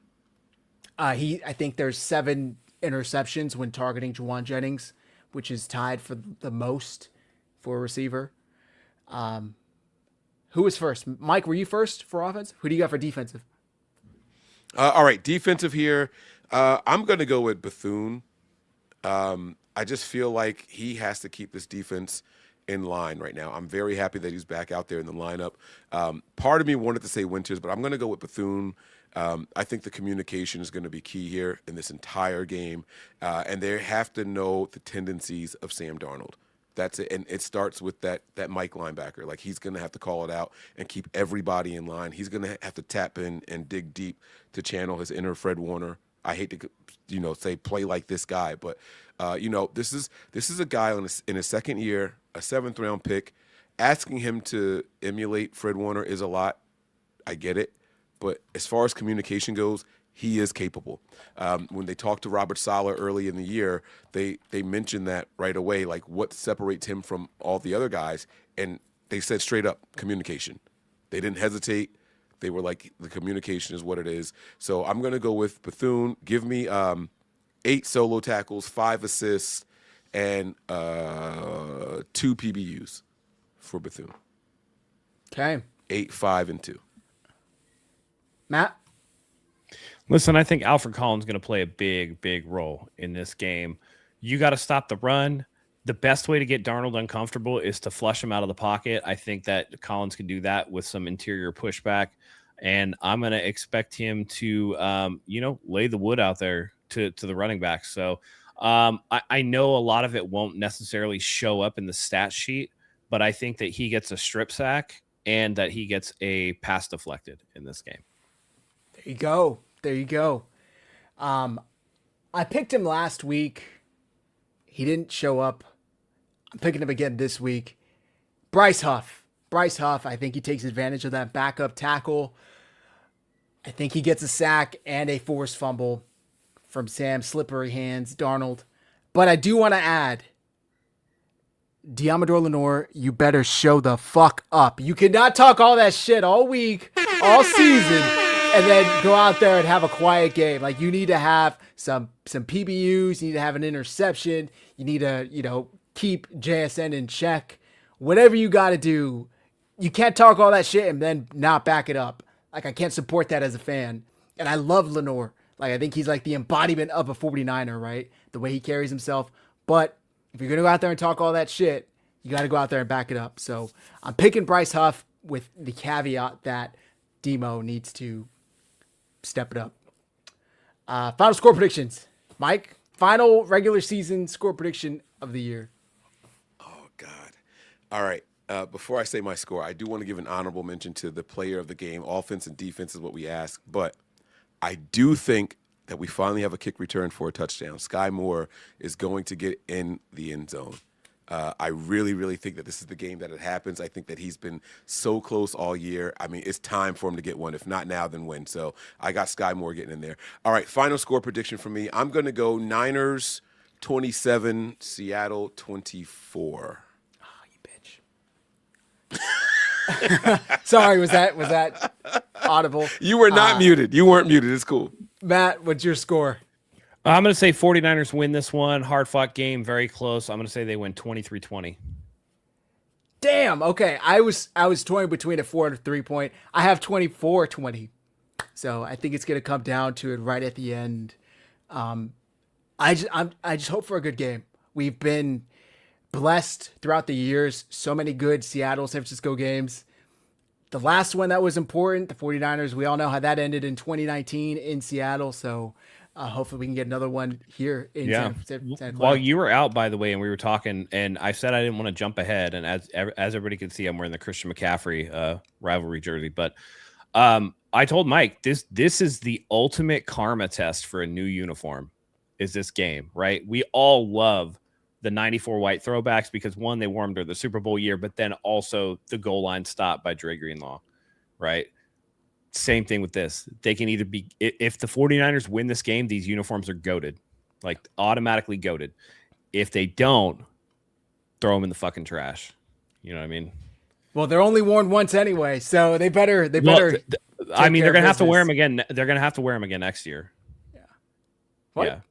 I think there's 7 interceptions when targeting Juwan Jennings, which is tied for the most for a receiver. Who was first? Mike, were you first for offense? Who do you got for defensive? All right, defensive here. I'm going to go with Bethune. I just feel like he has to keep this defense in line right now. I'm very happy that he's back out there in the lineup. Part of me wanted to say Winters, but I'm going to go with Bethune. I think the communication is going to be key here in this entire game, and they have to know the tendencies of Sam Darnold. That's it, and it starts with that Mike linebacker. Like, he's going to have to call it out and keep everybody in line. He's going to have to tap in and dig deep to channel his inner Fred Warner. I hate to, say play like this guy, but this is a guy in his second year, a 7th round pick. Asking him to emulate Fred Warner is a lot. I get it, but as far as communication goes, he is capable. When they talked to Robert Saleh early in the year, they mentioned that right away, like what separates him from all the other guys, and they said straight up communication. They didn't hesitate. They were like, the communication is what it is. So I'm going to go with Bethune. Give me 8 solo tackles, 5 assists, and 2 PBUs for Bethune. Okay. 8, 5, and 2. Matt? Listen, I think Alfred Collins is going to play a big, big role in this game. You got to stop the run. The best way to get Darnold uncomfortable is to flush him out of the pocket. I think that Collins can do that with some interior pushback. and I'm going to expect him to, lay the wood out there to the running back. So I know a lot of it won't necessarily show up in the stat sheet, but I think that he gets a strip sack and that he gets a pass deflected in this game. There you go. There you go. I picked him last week. He didn't show up. I'm picking him again this week. Bryce Huff. I think he takes advantage of that backup tackle. I think he gets a sack and a forced fumble from Sam Slippery Hands Darnold. But I do want to add, Diamador Lenore, you better show the fuck up. You cannot talk all that shit all week, all season, and then go out there and have a quiet game. Like, you need to have some PBUs. You need to have an interception. You need to, keep JSN in check. Whatever you got to do, you can't talk all that shit and then not back it up. Like, I can't support that as a fan. And I love Lenore. Like, I think he's like the embodiment of a 49er, right? The way he carries himself. But if you're going to go out there and talk all that shit, you got to go out there and back it up. So I'm picking Bryce Huff with the caveat that Demo needs to step it up. Final score predictions. Mike, final regular season score prediction of the year. Oh, God. All right. Before I say my score, I do want to give an honorable mention to the player of the game. Offense and defense is what we ask. But I do think that we finally have a kick return for a touchdown. Sky Moore is going to get in the end zone. I really, really think that this is the game that it happens. I think that he's been so close all year. I mean, it's time for him to get one. If not now, then when? So I got Sky Moore getting in there. All right, final score prediction for me. I'm going to go Niners 27, Seattle 24. Oh, you bitch. Sorry, was that audible? You were not muted. You weren't muted. It's cool. Matt, what's your score? I'm going to say 49ers win this one. Hard-fought game, very close. I'm going to say they win 23-20. Damn. Okay. I was toying between a 4 and a 3 point. I have 24-20. So I think it's going to come down to it right at the end. I just hope for a good game. We've been blessed throughout the years. So many good Seattle, San Francisco games. The last one that was important, the 49ers, we all know how that ended in 2019 in Seattle. So hopefully we can get another one here in San Clara. While you were out, by the way, and we were talking, and I said I didn't want to jump ahead, and as everybody can see, I'm wearing the Christian McCaffrey rivalry jersey. But I told Mike, this is the ultimate karma test for a new uniform, is this game, right? We all love the 94 white throwbacks because, one, they wore them during the Super Bowl year, but then also the goal line stop by Dre Greenlaw, right? Same thing with this. They can either be, if the 49ers win this game, these uniforms are goated, like automatically goated. If they don't, throw them in the fucking trash. You know what I mean? Well, they're only worn once anyway, so they better. I mean, they're gonna have to wear them again. They're gonna have to wear them again next year. Yeah. What?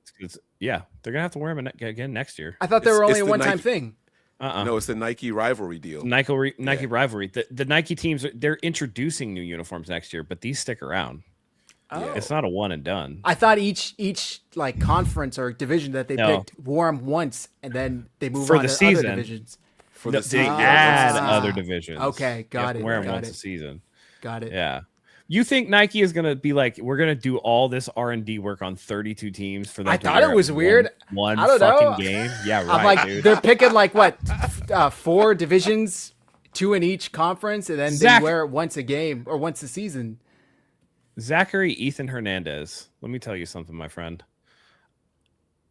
Yeah, they're gonna have to wear them again next year. I thought they were only a one-time thing. No, it's the Nike rivalry deal. Nike rivalry. The Nike teams, they're introducing new uniforms next year, but these stick around. Oh. It's not a one and done. I thought each like conference or division that they picked wore them once, and then they move for on the to season. other divisions. For the They season. add other divisions. Okay, got it. Wear them got once it. a season. Got it. Yeah. You think Nike is gonna be like, we're gonna do all this R&D work on 32 teams for them? I thought it was weird. One I don't fucking know. game. Yeah, right. I'm like, dude. they're picking like what, 4 divisions, 2 in each conference, and then they wear it once a game or once a season. Zachary Ethan Hernandez. Let me tell you something, my friend.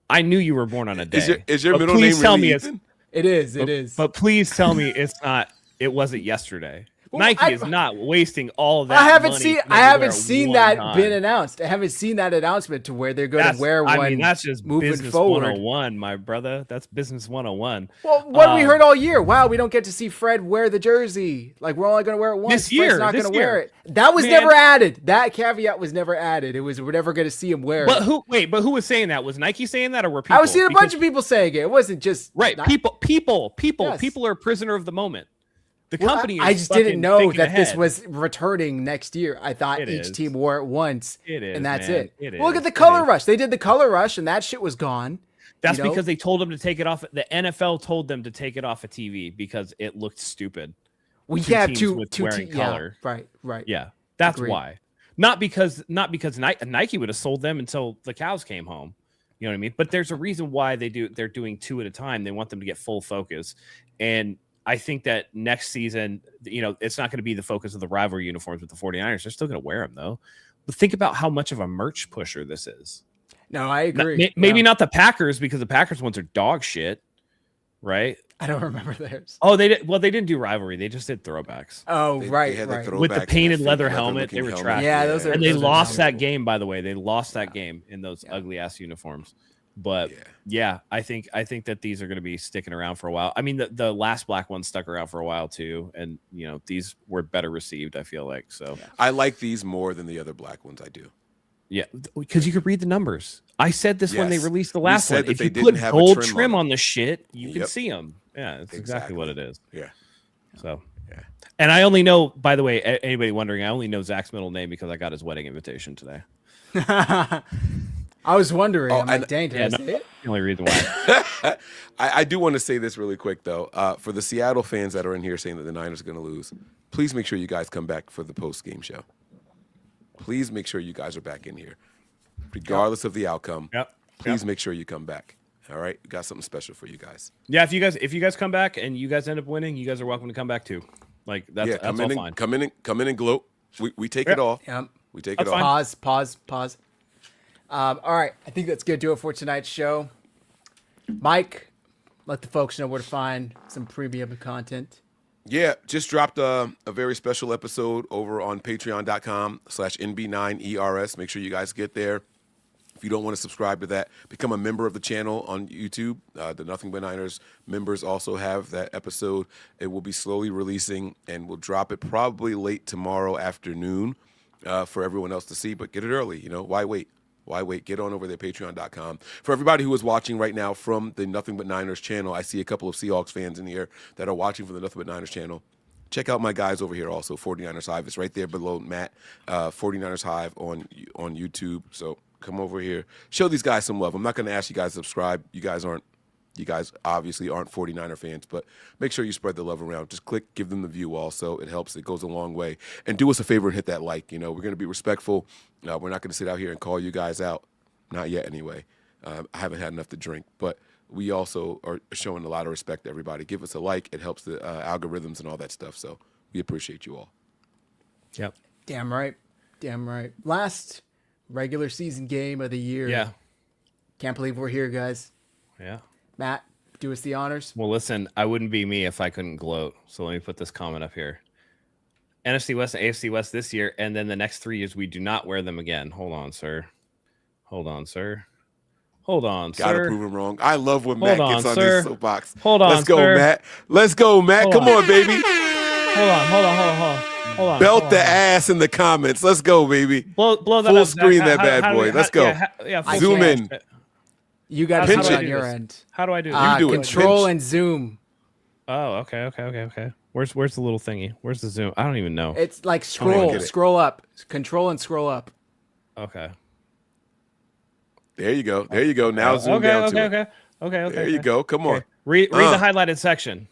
I knew you were born on a day. Is your but middle please name tell really me Ethan? It is. But please tell me it's not. It wasn't yesterday. Well, Nike is not wasting all of that. I haven't money seen. to I haven't wear seen one that time. been announced. I haven't seen that announcement to where they're going to wear one. I mean, that's just moving business forward. 101, my brother. That's business 101. Well, what we heard all year. Wow, we don't get to see Fred wear the jersey. Like, we're only going to wear it once. This year, Fred's not this going to wear year. it. That was Man. never added. That caveat was never added. It was we're never going to see him wear But it. who was saying that? Was Nike saying that, or were people? I was seeing a bunch of people saying it. It wasn't just right. not- People Yes. are a prisoner of the moment. The Well, company. I is just didn't fucking know thinking that this ahead. was returning next year. I thought It each is. team wore it once, It is, and that's man. it. It Look is. at the It color is. rush. They did the color rush, and that shit was gone. That's you know? because they told them to take it off. The NFL told them to take it off of TV because it looked stupid. We two have teams two with two wearing te- yeah, color. right. Yeah. That's Agreed. why. Not because Nike would have sold them until the cows came home. You know what I mean? But there's a reason why they're doing 2 at a time. They want them to get full focus. And I think that next season, it's not going to be the focus of the rivalry uniforms with the 49ers. They're still going to wear them though. But think about how much of a merch pusher this is. No, I agree. Maybe not the Packers, because the Packers ones are dog shit, right? I don't remember theirs. Oh, they didn't do rivalry. They just did throwbacks. Oh, They right. had the Right. throwback With the and painted that fake leather helmet, they leather-looking were trash. Yeah, those are- And they those are lost that terrible. game, by the way. They lost that game in those ugly ass uniforms. But yeah, I think that these are going to be sticking around for a while. I mean, the last black one stuck around for a while too, and these were better received, I feel like. So I like these more than the other black ones. I do. yeah, because you could read the numbers. I said this when they Yes. released the We last said one. that If they you didn't put have a gold trim trim on on the shit, you can Yep. see them. Yeah, it's exactly what it is. Yeah. So, Yeah. and I only know, by the way, anybody wondering, I only know Zach's middle name because I got his wedding invitation today. I was wondering. Oh, I'm like, and- dang, did Yeah, I no, say it? the only reason why. I do want to say this really quick, though. For the Seattle fans that are in here saying that the Niners are going to lose, please make sure you guys come back for the post-game show. Please make sure you guys are back in here. Regardless of the outcome, Yep. please make sure you come back. All right? We got something special for you guys. Yeah, if you guys come back and you guys end up winning, you guys are welcome to come back too. Like that's come all in fine. and come in and gloat. We take it all. Yep. We take That's it all. fine. Pause. All right. I think that's going to do it for tonight's show. Mike, let the folks know where to find some premium content. Yeah, just dropped a very special episode over on patreon.com/NB9ERS. Make sure you guys get there. If you don't want to subscribe to that, become a member of the channel on YouTube. The Nothing But Niners members also have that episode. It will be slowly releasing, and we'll drop it probably late tomorrow afternoon for everyone else to see. But get it early. Why wait? Why wait? Get on over there, patreon.com. For everybody who is watching right now from the Nothing But Niners channel, I see a couple of Seahawks fans in here that are watching from the Nothing But Niners channel. Check out my guys over here also, 49ers Hive. It's right there below Matt, 49ers Hive on YouTube. So come over here. Show these guys some love. I'm not going to ask you guys to subscribe. You guys obviously aren't 49er fans, but make sure you spread the love around. Just click, give them the view also. It helps. It goes a long way. And do us a favor and hit that like. We're going to be respectful. We're not going to sit out here and call you guys out. Not yet, anyway. I haven't had enough to drink. But we also are showing a lot of respect to everybody. Give us a like. It helps the algorithms and all that stuff. So we appreciate you all. Yep. Damn right. Last regular season game of the year. Yeah. Can't believe we're here, guys. Yeah. Matt, do us the honors. Well, listen, I wouldn't be me if I couldn't gloat. So let me put this comment up here. NFC West and AFC West this year, and then the next 3 years we do not wear them again. Hold on, sir. Gotta sir. prove him wrong. I love when Matt Hold gets on, on sir. this soapbox. Hold on, Let's go, sir. Matt. Let's go, Matt. Hold Come on. on, baby. Hold on. Belt the ass in the comments. Let's go, baby. Blow that Full up, Zach. screen that bad do boy. we- Let's go. full Zoom screen. in. You got to Pinch do it it. on your end. How do I do this? You do it. Control Pinch. and zoom. Oh, okay. Where's the little thingy? Where's the zoom? I don't even know. It's like on, scroll get it. up. Control and scroll up. Okay. There you go. Now zoom down to it. Okay. There you go. Come on. Read the highlighted section.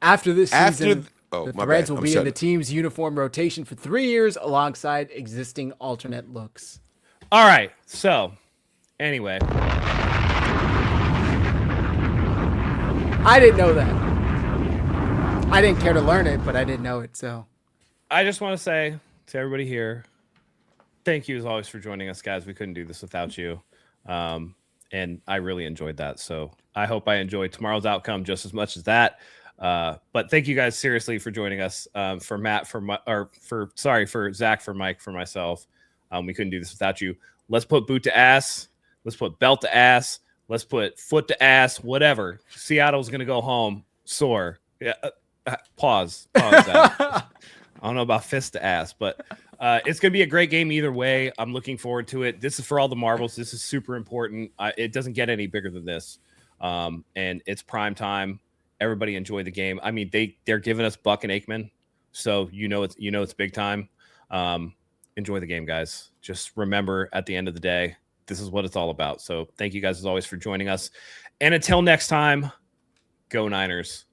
After this season, Oh, the my Threads bad. will I'm be in shutting the it. team's uniform rotation for 3 years alongside existing alternate looks. All right. So, anyway, I didn't know that. I didn't care to learn it, but I didn't know it, so. I just want to say to everybody here, thank you as always for joining us, guys. We couldn't do this without you. And I really enjoyed that. So I hope I enjoyed tomorrow's outcome just as much as that. But thank you guys seriously for joining us. For Matt, for Zach, for Mike, for myself. We couldn't do this without you. Let's put boot to ass. Let's put belt to ass. Let's put foot to ass. Whatever. Seattle's gonna go home sore. Yeah. Pause. Zach. I don't know about fist to ass, but it's going to be a great game either way. I'm looking forward to it. This is for all the marbles. This is super important. It doesn't get any bigger than this. And it's prime time. Everybody enjoy the game. I mean, they're giving us Buck and Aikman, so it's big time. Enjoy the game, guys. Just remember, at the end of the day, this is what it's all about. So thank you guys as always for joining us. And until next time, go Niners.